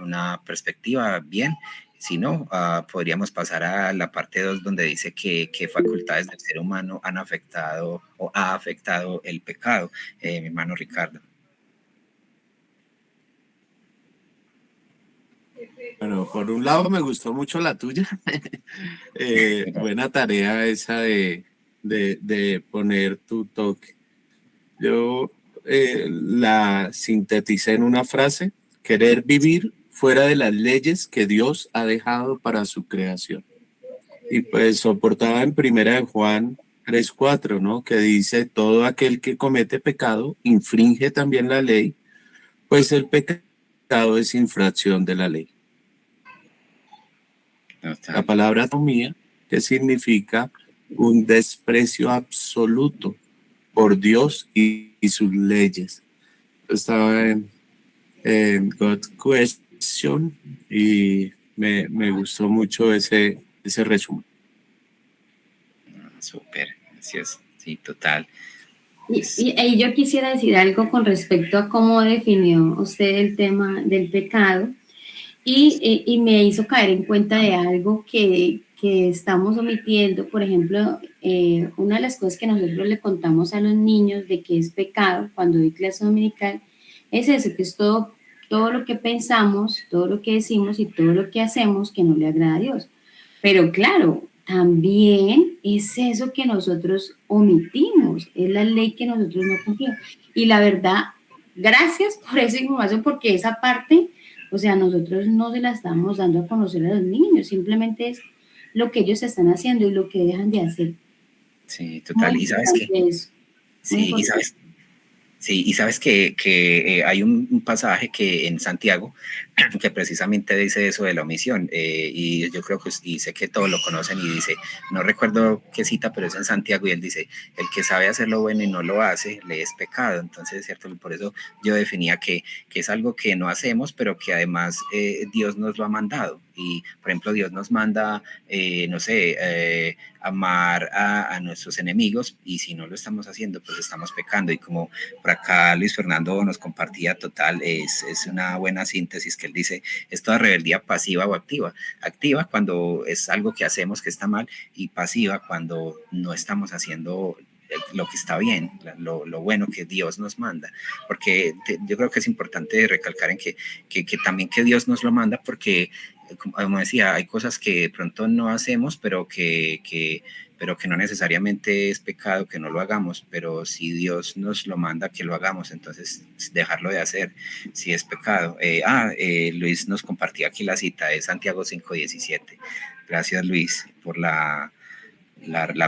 Speaker 3: una perspectiva, bien. Si no, podríamos pasar a la parte 2 donde dice que facultades del ser humano han afectado o ha afectado el pecado. Mi hermano Ricardo.
Speaker 4: Bueno, por un lado me gustó mucho la tuya. Buena tarea esa de poner tu toque. Yo la sinteticé en una frase: querer vivir fuera de las leyes que Dios ha dejado para su creación. Y pues soportaba en primera de Juan 3:4, ¿no? Que dice: todo aquel que comete pecado infringe también la ley, pues el pecado es infracción de la ley. La palabra atomía, que significa un desprecio absoluto por Dios y sus leyes. Estaba en God Question y me gustó mucho ese resumen.
Speaker 3: Súper, gracias. Sí, total.
Speaker 1: Y yo quisiera decir algo con respecto a cómo definió usted el tema del pecado y me hizo caer en cuenta de algo que estamos omitiendo. Por ejemplo, una de las cosas que nosotros le contamos a los niños de que es pecado cuando doy clase dominical es eso, que es todo lo que pensamos, todo lo que decimos y todo lo que hacemos que no le agrada a Dios. Pero claro, también es eso que nosotros omitimos, es la ley que nosotros no cumplimos. Y la verdad, gracias por esa información, porque esa parte, o sea, nosotros no se la estamos dando a conocer a los niños, simplemente es lo que ellos están haciendo y lo que dejan de hacer.
Speaker 3: Sí, total.
Speaker 1: Muy
Speaker 3: ¿Y sabes qué?
Speaker 1: eso.
Speaker 3: Sí, y sabes que hay un pasaje que en Santiago que precisamente dice eso de la omisión, y yo creo que, y sé que todos lo conocen, y dice, no recuerdo qué cita, pero es en Santiago, y él dice: el que sabe hacer lo bueno y no lo hace, le es pecado. Entonces, cierto, por eso yo definía que es algo que no hacemos, pero que además Dios nos lo ha mandado. Y, por ejemplo, Dios nos manda, no sé, amar a nuestros enemigos, y si no lo estamos haciendo, pues estamos pecando. Y como por acá Luis Fernando nos compartía, total, es una buena síntesis que él dice: es toda rebeldía pasiva o activa. Activa cuando es algo que hacemos que está mal, y pasiva cuando no estamos haciendo lo que está bien, lo bueno que Dios nos manda. Porque yo creo que es importante recalcar en que también que Dios nos lo manda, porque como decía, hay cosas que de pronto no hacemos, pero que no necesariamente es pecado que no lo hagamos, pero si Dios nos lo manda que lo hagamos, entonces dejarlo de hacer si es pecado. Luis nos compartía aquí la cita de Santiago 5:17. Gracias, Luis, por la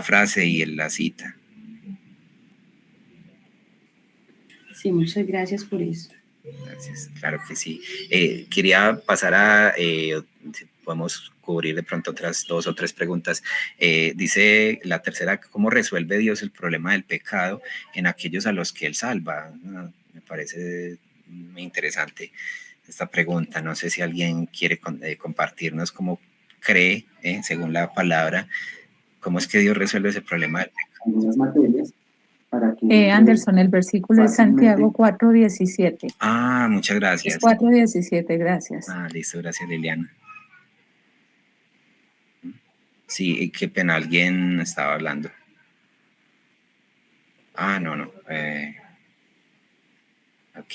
Speaker 3: frase y la cita.
Speaker 1: Sí, muchas gracias por eso.
Speaker 3: Gracias, claro que sí. Quería pasar a, podemos cubrir de pronto otras 2 o 3 preguntas. Dice la tercera: ¿cómo resuelve Dios el problema del pecado en aquellos a los que Él salva? Me parece muy interesante esta pregunta. No sé si alguien quiere compartirnos cómo cree, según la palabra, cómo es que Dios resuelve ese problema del pecado.
Speaker 5: Algunas materias para que
Speaker 2: Anderson, el versículo es Santiago 4:17.
Speaker 3: Muchas gracias.
Speaker 2: Es 4:17, gracias.
Speaker 3: Listo, gracias, Liliana. Sí, qué pena, alguien estaba hablando. No. Ok.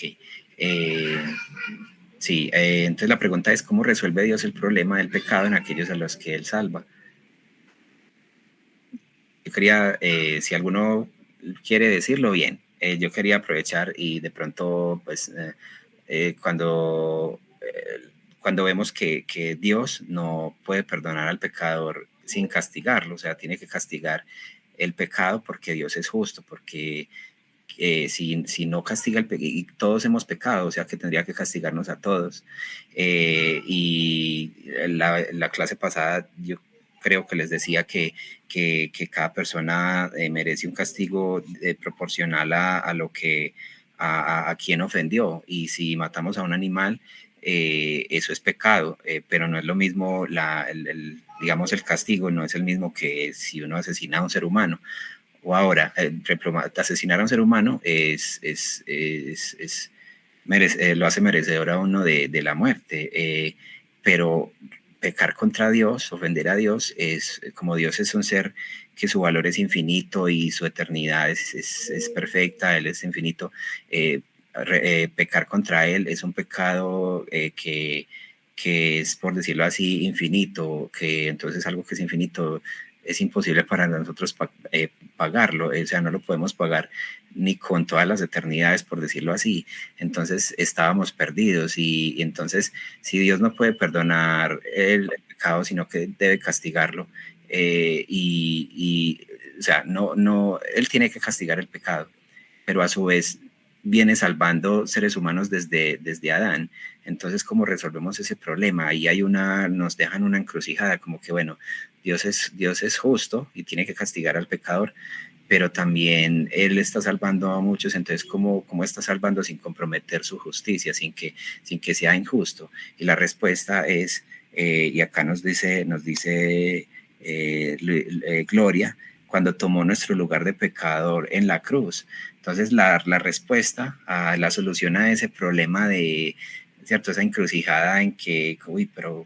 Speaker 3: Sí, entonces la pregunta es, ¿cómo resuelve Dios el problema del pecado en aquellos a los que Él salva? Yo quería, si alguno quiere decirlo, bien. Yo quería aprovechar y de pronto, pues, cuando vemos que Dios no puede perdonar al pecador sin castigarlo, o sea, tiene que castigar el pecado porque Dios es justo, porque si no castiga el pecado, y todos hemos pecado, o sea que tendría que castigarnos a todos. Y la clase pasada yo creo que les decía que cada persona merece un castigo proporcional a lo que a quien ofendió, y si matamos a un animal, eso es pecado, pero no es lo mismo, digamos, el castigo no es el mismo que si uno asesina a un ser humano. O ahora, asesinar a un ser humano lo hace merecedor a uno de la muerte, pero pecar contra Dios, ofender a Dios, como Dios es un ser que su valor es infinito y su eternidad es perfecta, Él es infinito. Pecar contra Él es un pecado que es, por decirlo así, infinito, que entonces algo que es infinito es imposible para nosotros pagarlo, o sea, no lo podemos pagar ni con todas las eternidades, por decirlo así. Entonces estábamos perdidos, y entonces si Dios no puede perdonar el pecado, sino que debe castigarlo, o sea, Él tiene que castigar el pecado, pero a su vez viene salvando seres humanos desde Adán. Entonces, ¿cómo resolvemos ese problema? Ahí nos dejan una encrucijada, como que, bueno, Dios es justo y tiene que castigar al pecador, pero también Él está salvando a muchos. Entonces, ¿cómo está salvando sin comprometer su justicia, sin que sea injusto? Y la respuesta es, y acá nos dice Gloria, cuando tomó nuestro lugar de pecador en la cruz. Entonces, la respuesta, la solución a ese problema ¿cierto? Esa encrucijada en que, pero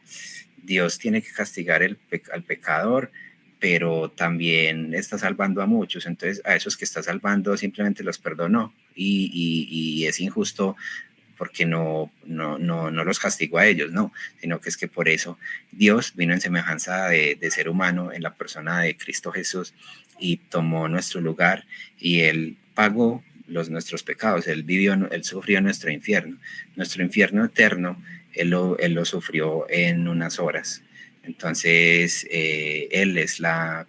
Speaker 3: Dios tiene que castigar al pecador, pero también está salvando a muchos. Entonces, a esos que está salvando simplemente los perdonó, y es injusto porque no los castigó a ellos, no, sino que es que por eso Dios vino en semejanza de ser humano en la persona de Cristo Jesús y tomó nuestro lugar, y Él pagó nuestros pecados. Él sufrió nuestro infierno eterno. Él lo sufrió en unas horas. Entonces,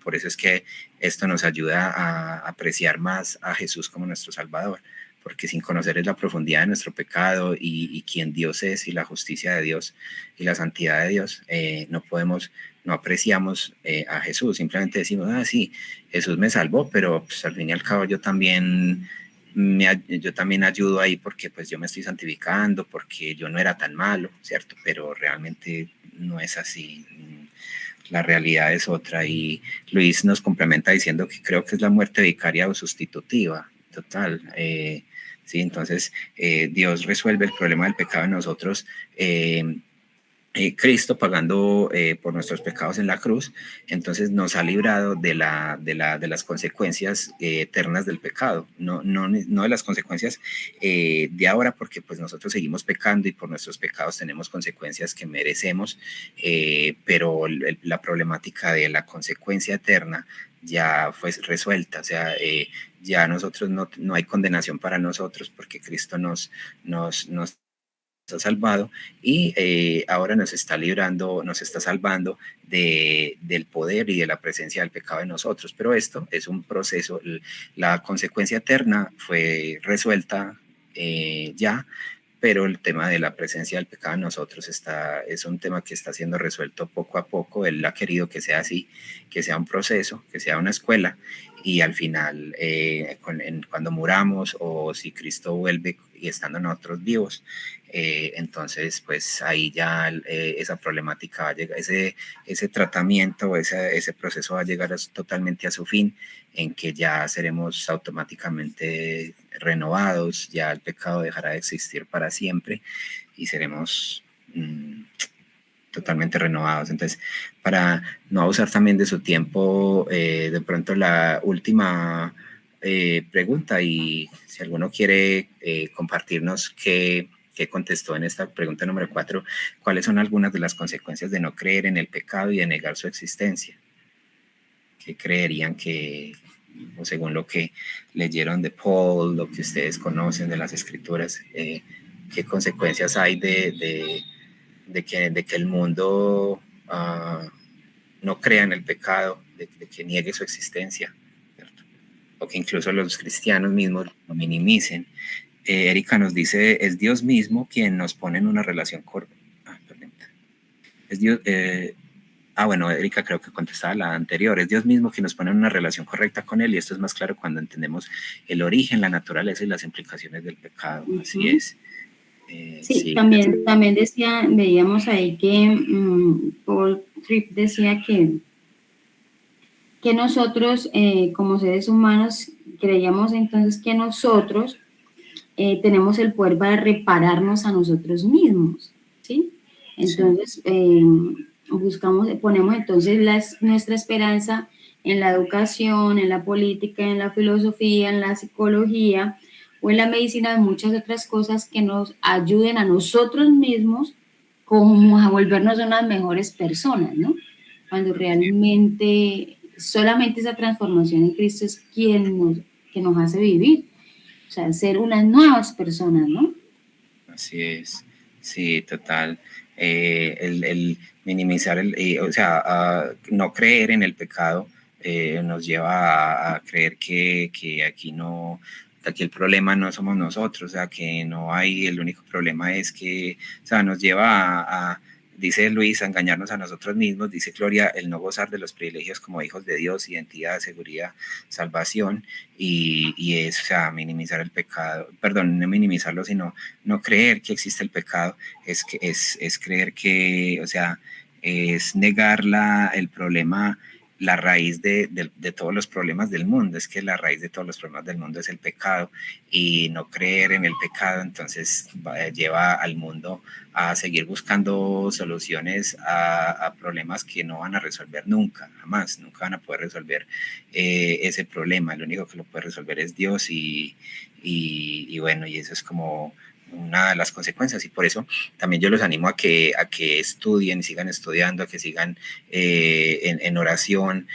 Speaker 3: por eso es que esto nos ayuda a apreciar más a Jesús como nuestro Salvador, porque sin conocer la profundidad de nuestro pecado y quién Dios es, y la justicia de Dios y la santidad de Dios, no apreciamos a Jesús. Simplemente decimos, sí, Jesús me salvó, pero pues, al fin y al cabo yo también ayudo ahí porque pues yo me estoy santificando, porque yo no era tan malo, ¿cierto? Pero realmente no es así. La realidad es otra, y Luis nos complementa diciendo que creo que es la muerte vicaria o sustitutiva, total. Sí, entonces Dios resuelve el problema del pecado en nosotros, Cristo pagando por nuestros pecados en la cruz. Entonces nos ha librado de las consecuencias eternas del pecado, no de las consecuencias de ahora, porque pues nosotros seguimos pecando y por nuestros pecados tenemos consecuencias que merecemos, pero la problemática de la consecuencia eterna ya fue resuelta. O sea, ya nosotros no hay condenación para nosotros, porque Cristo nos ha salvado, y ahora nos está salvando del poder y de la presencia del pecado en nosotros. Pero esto es un proceso. La consecuencia eterna fue resuelta ya, pero el tema de la presencia del pecado en nosotros es un tema que está siendo resuelto poco a poco. Él ha querido que sea así, que sea un proceso, que sea una escuela, y al final, cuando muramos, o si Cristo vuelve y estando nosotros vivos, entonces pues ahí ya esa problemática va a llegar, ese tratamiento, ese proceso va a llegar totalmente a su fin, en que ya seremos automáticamente renovados, ya el pecado dejará de existir para siempre y seremos totalmente renovados. Entonces, para no abusar también de su tiempo, de pronto la última pregunta, y si alguno quiere compartirnos qué que contestó en esta pregunta número 4, ¿cuáles son algunas de las consecuencias de no creer en el pecado y de negar su existencia? ¿Qué creerían que, o según lo que leyeron de Paul, lo que ustedes conocen de las escrituras, qué consecuencias hay de que el mundo no crea en el pecado, de que niegue su existencia, ¿cierto? O que incluso los cristianos mismos lo minimicen? Erika nos dice, es Dios mismo quien nos pone en una relación es Dios, bueno, Erika creo que contestaba la anterior, es Dios mismo quien nos pone en una relación correcta con Él, y esto es más claro cuando entendemos el origen, la naturaleza y las implicaciones del pecado. Así es.
Speaker 1: Sí, también decía, veíamos ahí que Paul Tripp decía que nosotros como seres humanos creíamos entonces que nosotros tenemos el poder para repararnos a nosotros mismos, ¿sí? Entonces ponemos entonces nuestra esperanza en la educación, en la política, en la filosofía, en la psicología o en la medicina, de muchas otras cosas que nos ayuden a nosotros mismos como a volvernos unas mejores personas, ¿no? Cuando realmente solamente esa transformación en Cristo es que nos hace vivir, o sea, ser unas nuevas personas, ¿no?
Speaker 3: Así es, sí, total. El minimizar, o sea, no creer en el pecado nos lleva a creer que aquí no, que aquí el problema no somos nosotros, o sea, que no hay, el único problema es que, o sea, nos lleva dice Luis, a engañarnos a nosotros mismos, dice Gloria, el no gozar de los privilegios como hijos de Dios, identidad, seguridad, salvación, y es, o sea, minimizar el pecado, perdón, no minimizarlo, sino no creer que existe el pecado, es creer que, o sea, es negar el problema, la raíz de todos los problemas del mundo, es que la raíz de todos los problemas del mundo es el pecado, y no creer en el pecado entonces lleva al mundo a seguir buscando soluciones a problemas que no van a resolver nunca, jamás, nunca van a poder resolver ese problema. Lo único que lo puede resolver es Dios, y bueno, y eso es como una de las consecuencias, y por eso también yo los animo a que estudien, sigan estudiando, a que sigan en oración,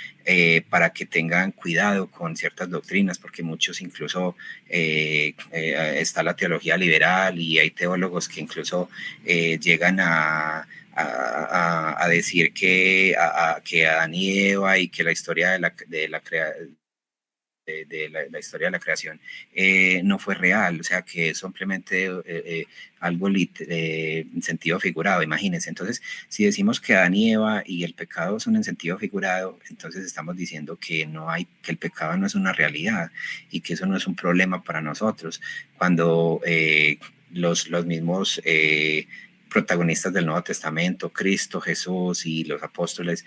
Speaker 3: para que tengan cuidado con ciertas doctrinas, porque muchos incluso está la teología liberal, y hay teólogos que incluso llegan a decir que Adán y Eva, y que la historia de la historia de la creación no fue real, o sea, que es simplemente algo en sentido figurado, imagínense. Entonces, si decimos que Adán y Eva y el pecado son en sentido figurado, entonces estamos diciendo que que el pecado no es una realidad, y que eso no es un problema para nosotros, cuando los mismos protagonistas del Nuevo Testamento, Cristo, Jesús y los apóstoles,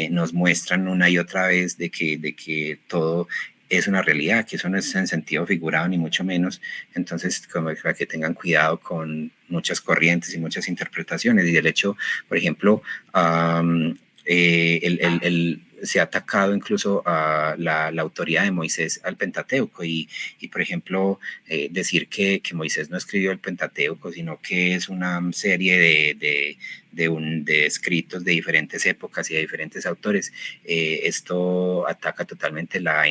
Speaker 3: nos muestran una y otra vez de que todo es una realidad, que eso no es en sentido figurado ni mucho menos. Entonces, como para que tengan cuidado con muchas corrientes y muchas interpretaciones, y el hecho, por ejemplo, se ha atacado incluso a la autoría de Moisés al Pentateuco, y por ejemplo, decir que Moisés no escribió el Pentateuco, sino que es una serie de escritos de diferentes épocas y de diferentes autores. Esto ataca totalmente la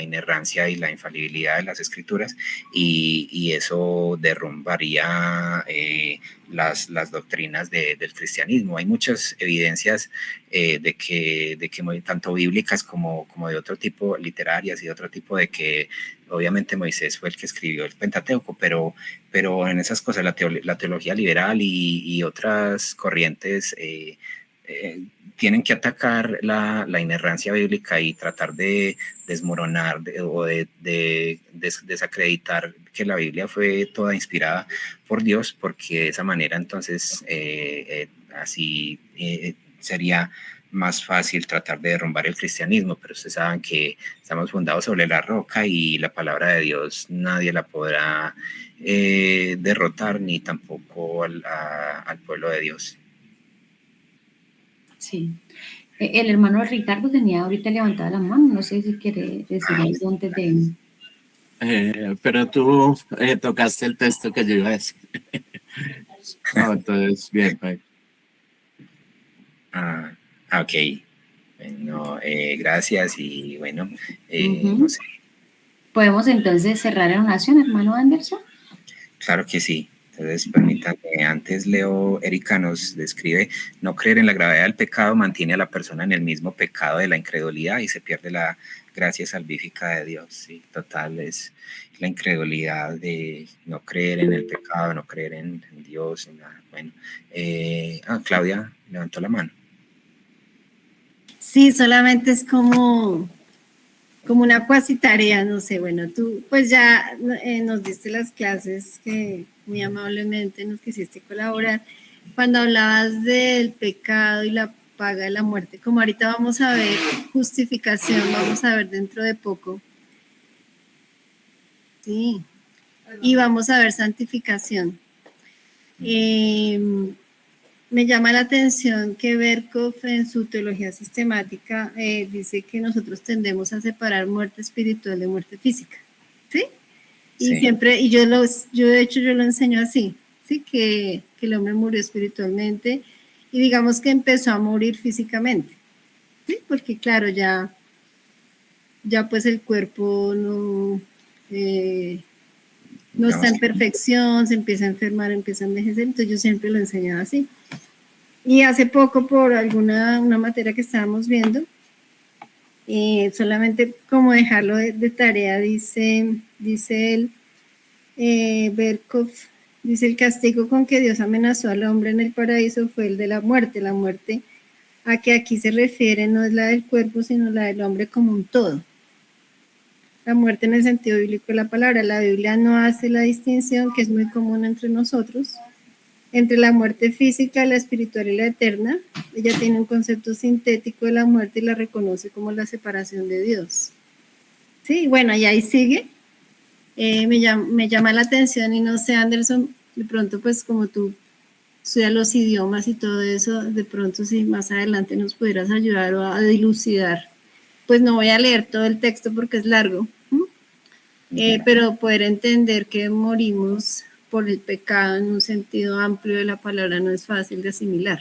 Speaker 3: inerrancia y la infalibilidad de las escrituras, y eso derrumbaría las doctrinas del cristianismo. Hay muchas evidencias de que tanto bíblicas como de otro tipo, literarias y de otro tipo, de que obviamente Moisés fue el que escribió el Pentateuco, pero en esas cosas la teología liberal y otras corrientes tienen que atacar la inerrancia bíblica y tratar de desmoronar o de desacreditar que la Biblia fue toda inspirada por Dios, porque de esa manera entonces así sería más fácil tratar de derrumbar el cristianismo. Pero ustedes saben que estamos fundados sobre la roca, y la palabra de Dios nadie la podrá derrotar, ni tampoco al pueblo de Dios.
Speaker 1: Sí. El hermano Ricardo tenía ahorita levantada la mano, no sé si quiere decir algo antes de...
Speaker 4: Pero tú tocaste el texto que yo iba a decir. No, entonces, bien, Pai.
Speaker 3: Ok. Bueno, gracias y bueno,
Speaker 1: Ujú.
Speaker 3: no sé.
Speaker 1: ¿Podemos entonces cerrar en oración, hermano Anderson?
Speaker 3: Claro que sí. Entonces, permítanme, antes Leo Erika nos describe, no creer en la gravedad del pecado mantiene a la persona en el mismo pecado de la incredulidad y se pierde la gracia salvífica de Dios. Sí, total, es la incredulidad de no creer en el pecado, no creer en Dios, en nada. Bueno, Claudia levantó la mano.
Speaker 2: Sí, solamente es como una cuasi tarea, no sé, bueno, tú pues ya nos diste las clases que muy amablemente nos quisiste colaborar. Cuando hablabas del pecado y la paga de la muerte, como ahorita vamos a ver justificación, vamos a ver dentro de poco, sí, y vamos a ver santificación. Me llama la atención que Berkov en su teología sistemática dice que nosotros tendemos a separar muerte espiritual de muerte física, ¿sí? Y
Speaker 3: Sí.
Speaker 2: siempre, y yo de hecho yo lo enseño así, ¿sí? Que el hombre murió espiritualmente y digamos que empezó a morir físicamente, ¿sí? Porque claro, ya pues el cuerpo no está en perfección, se empieza a enfermar, empieza a envejecer, entonces yo siempre lo enseñaba así. Y hace poco por una materia que estábamos viendo, solamente como dejarlo de tarea, dice él, Berkov, dice el castigo con que Dios amenazó al hombre en el paraíso fue el de la muerte a que aquí se refiere no es la del cuerpo, sino la del hombre como un todo. La muerte en el sentido bíblico de la palabra, la Biblia no hace la distinción que es muy común entre nosotros, entre la muerte física, la espiritual y la eterna. Ella tiene un concepto sintético de la muerte y la reconoce como la separación de Dios. Sí, bueno, y ahí sigue. Me llama la atención y no sé, Anderson, de pronto pues como tú estudias los idiomas y todo eso, de pronto si más adelante nos pudieras ayudar o a dilucidar. Pues no voy a leer todo el texto porque es largo, pero poder entender que morimos por el pecado en un sentido amplio de la palabra no es fácil de asimilar.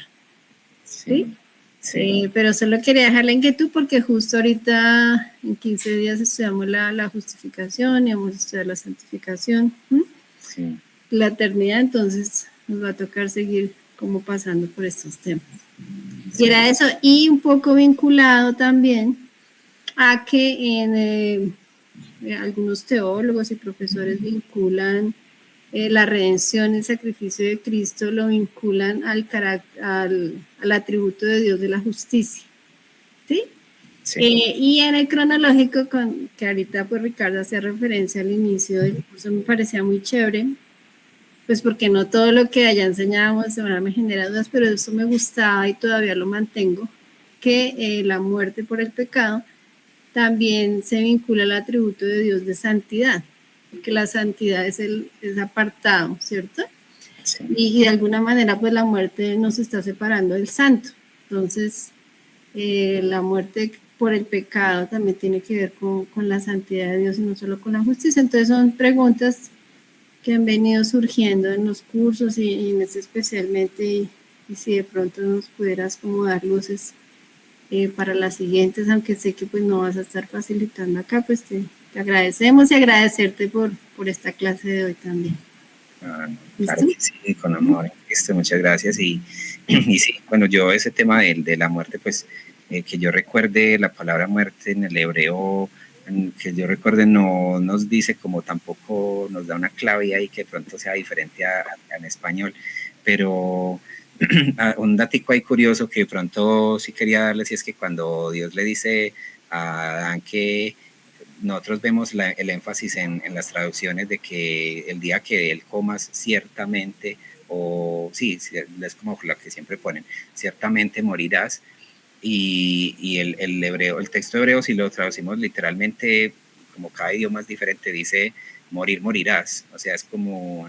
Speaker 2: ¿Sí? Sí. Pero solo quería dejar la inquietud porque justo ahorita en 15 días estudiamos la justificación y vamos a estudiar la santificación,
Speaker 3: Sí.
Speaker 2: la eternidad, entonces nos va a tocar seguir como pasando por estos temas. Sí. Y era eso, y un poco vinculado también a que en algunos teólogos y profesores vinculan la redención, el sacrificio de Cristo, lo vinculan al atributo de Dios de la justicia. ¿Sí? Sí. Y en el cronológico, que ahorita pues Ricardo hacía referencia al inicio del curso, me parecía muy chévere, pues porque no todo lo que allá enseñábamos me genera dudas, pero eso me gustaba y todavía lo mantengo, que la muerte por el pecado también se vincula al atributo de Dios de santidad, porque la santidad es apartado, ¿cierto? Sí. Y de alguna manera pues la muerte nos está separando del santo, entonces la muerte por el pecado también tiene que ver con la santidad de Dios y no solo con la justicia, entonces son preguntas que han venido surgiendo en los cursos y en este especialmente, y si de pronto nos pudieras como dar luces para las siguientes, aunque sé que pues no vas a estar facilitando acá, pues te agradecemos y agradecerte por esta clase de hoy también.
Speaker 3: Claro que sí, con amor, muchas gracias. Y sí, bueno, yo ese tema de la muerte, pues que yo recuerde la palabra muerte en el hebreo, que yo recuerde no nos dice como tampoco nos da una clave ahí que de pronto sea diferente en español, pero un datico ahí curioso que de pronto sí quería darles, y es que cuando Dios le dice a Adán que nosotros vemos el énfasis en las traducciones de que el día que él comas ciertamente, o sí, es como la que siempre ponen, ciertamente morirás, y el hebreo, el texto hebreo, si lo traducimos literalmente, como cada idioma es diferente, dice morir, morirás, o sea, es como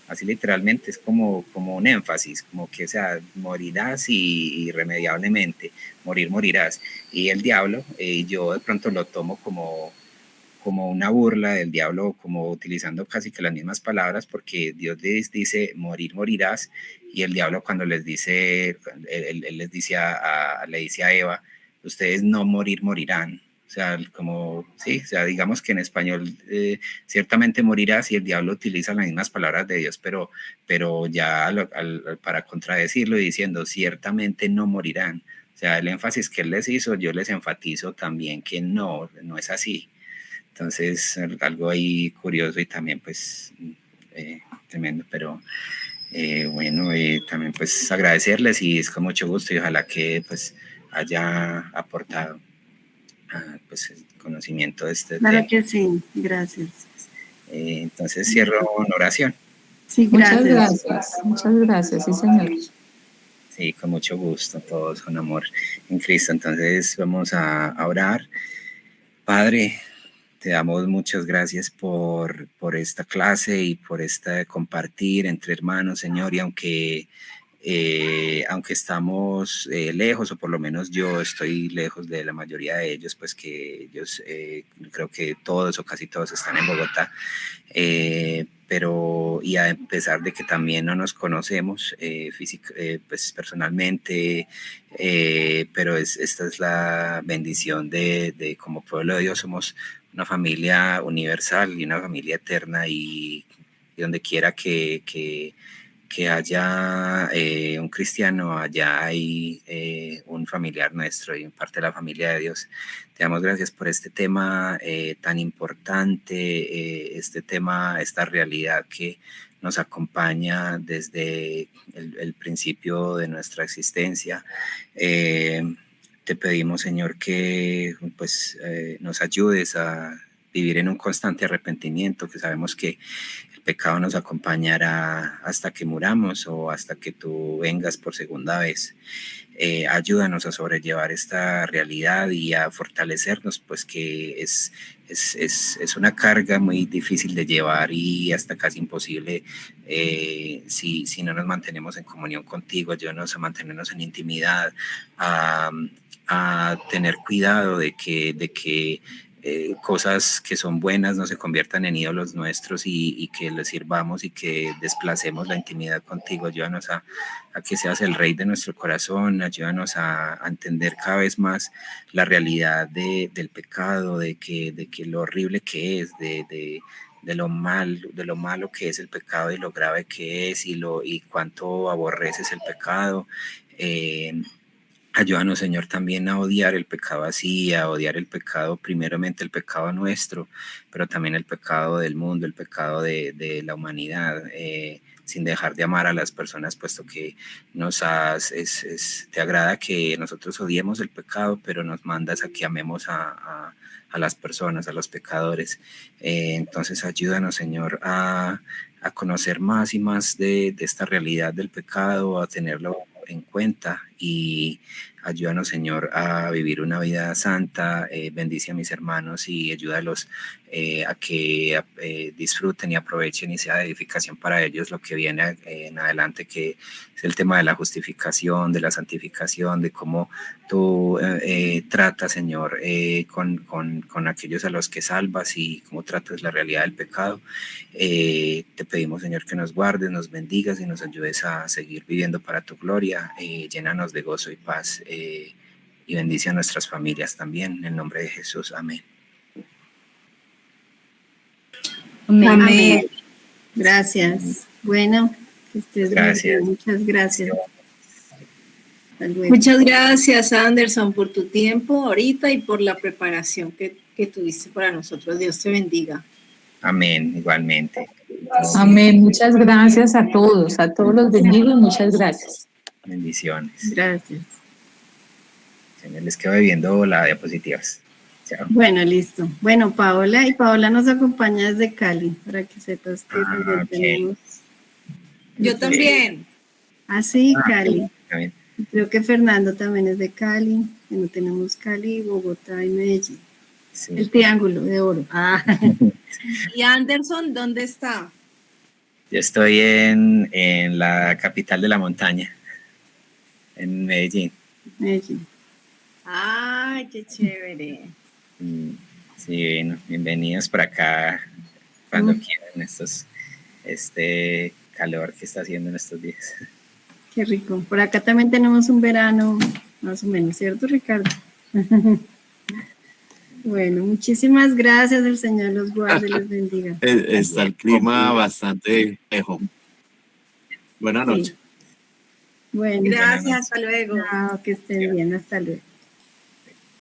Speaker 3: así literalmente, es como un énfasis, como que, o sea, morirás y irremediablemente, morir, morirás. Y el diablo, yo de pronto lo tomo como como una burla del diablo, como utilizando casi que las mismas palabras, porque Dios les dice, morir, morirás, y el diablo cuando les dice, él les dice le dice a Eva, ustedes no morir, morirán. O sea, como, sí, o sea, digamos que en español ciertamente morirás, y el diablo utiliza las mismas palabras de Dios, pero ya para contradecirlo y diciendo, ciertamente no morirán. O sea, el énfasis que él les hizo, yo les enfatizo también que no es así. Entonces, algo ahí curioso y también pues tremendo, pero bueno, también pues agradecerles y es con mucho gusto y ojalá que pues haya aportado pues el conocimiento de este
Speaker 2: Claro
Speaker 3: tema.
Speaker 2: que sí, gracias.
Speaker 3: Entonces cierro en oración.
Speaker 2: Sí, gracias.
Speaker 6: Muchas gracias, sí señor.
Speaker 3: Sí, con mucho gusto, todos con amor en Cristo. Entonces vamos a orar. Padre, te damos muchas gracias por esta clase y por este compartir entre hermanos, Señor, y aunque estamos lejos, o por lo menos yo estoy lejos de la mayoría de ellos, pues que ellos creo que todos o casi todos están en Bogotá, pero y a pesar de que también no nos conocemos pues personalmente, pero esta es la bendición de como pueblo de Dios, somos una familia universal y una familia eterna, y donde quiera que haya un cristiano, allá hay un familiar nuestro y parte de la familia de Dios. Te damos gracias por este tema tan importante, este tema, esta realidad que nos acompaña desde el principio de nuestra existencia. Te pedimos, Señor, que pues, nos ayudes a vivir en un constante arrepentimiento, que sabemos que el pecado nos acompañará hasta que muramos o hasta que tú vengas por segunda vez. Ayúdanos a sobrellevar esta realidad y a fortalecernos, pues que es una carga muy difícil de llevar y hasta casi imposible si no nos mantenemos en comunión contigo. Ayúdanos a mantenernos en intimidad, a tener cuidado de que cosas que son buenas no se conviertan en ídolos nuestros y que les sirvamos y que desplacemos la intimidad contigo. Ayúdanos a que seas el rey de nuestro corazón, ayúdanos a entender cada vez más la realidad del pecado, de que lo horrible que es, de lo malo que es el pecado y lo grave que es y cuánto aborreces el pecado. Ayúdanos, Señor, también a odiar el pecado así, a odiar el pecado, primeramente el pecado nuestro, pero también el pecado del mundo, el pecado de la humanidad, sin dejar de amar a las personas, puesto que te agrada que nosotros odiemos el pecado, pero nos mandas a que amemos a las personas, a los pecadores. Entonces ayúdanos, Señor, a conocer más y más de esta realidad del pecado, a tenerlo en cuenta y ayúdanos, Señor, a vivir una vida santa. Bendice a mis hermanos y ayúdalos a que disfruten y aprovechen y sea de edificación para ellos lo que viene en adelante, que es el tema de la justificación, de la santificación, de cómo tú tratas, Señor, con aquellos a los que salvas y cómo tratas la realidad del pecado. Te pedimos, Señor, que nos guardes, nos bendigas y nos ayudes a seguir viviendo para tu gloria. Llénanos de gozo y paz y bendice a nuestras familias también. En el nombre de Jesús. Amén.
Speaker 2: Amén. Amén. Gracias. Bueno, que estés
Speaker 3: gracias.
Speaker 2: Bien. Muchas gracias.
Speaker 7: Muchas gracias, Anderson, por tu tiempo ahorita y por la preparación que tuviste para nosotros. Dios te bendiga.
Speaker 3: Amén, igualmente.
Speaker 6: Amén, muchas gracias a todos los bendigo y muchas gracias.
Speaker 3: Bendiciones.
Speaker 2: Gracias.
Speaker 3: Les quedo viendo las diapositivas. Chao.
Speaker 2: Bueno, listo. Bueno, Paola nos acompaña desde Cali, para que sepas que
Speaker 3: okay.
Speaker 2: tenemos.
Speaker 7: Yo también.
Speaker 2: Sí, Cali.
Speaker 3: Bien.
Speaker 2: Creo que Fernando también es de Cali. Bueno, tenemos Cali, Bogotá y Medellín. Sí. El triángulo de oro.
Speaker 7: ¿Y Anderson dónde está?
Speaker 3: Yo estoy en la capital de la montaña, en Medellín.
Speaker 2: Medellín.
Speaker 7: ¡Ay, qué chévere!
Speaker 3: Sí, bueno, bienvenidos por acá cuando quieran este calor que está haciendo en estos días.
Speaker 2: Qué rico. Por acá también tenemos un verano, más o menos, ¿cierto, Ricardo? Bueno, muchísimas gracias. El Señor los guarde y les bendiga.
Speaker 4: Está el clima bastante lejos. Buenas noches.
Speaker 2: Sí. Bueno,
Speaker 7: Gracias, hasta luego.
Speaker 2: chao, que estén bien. Hasta luego.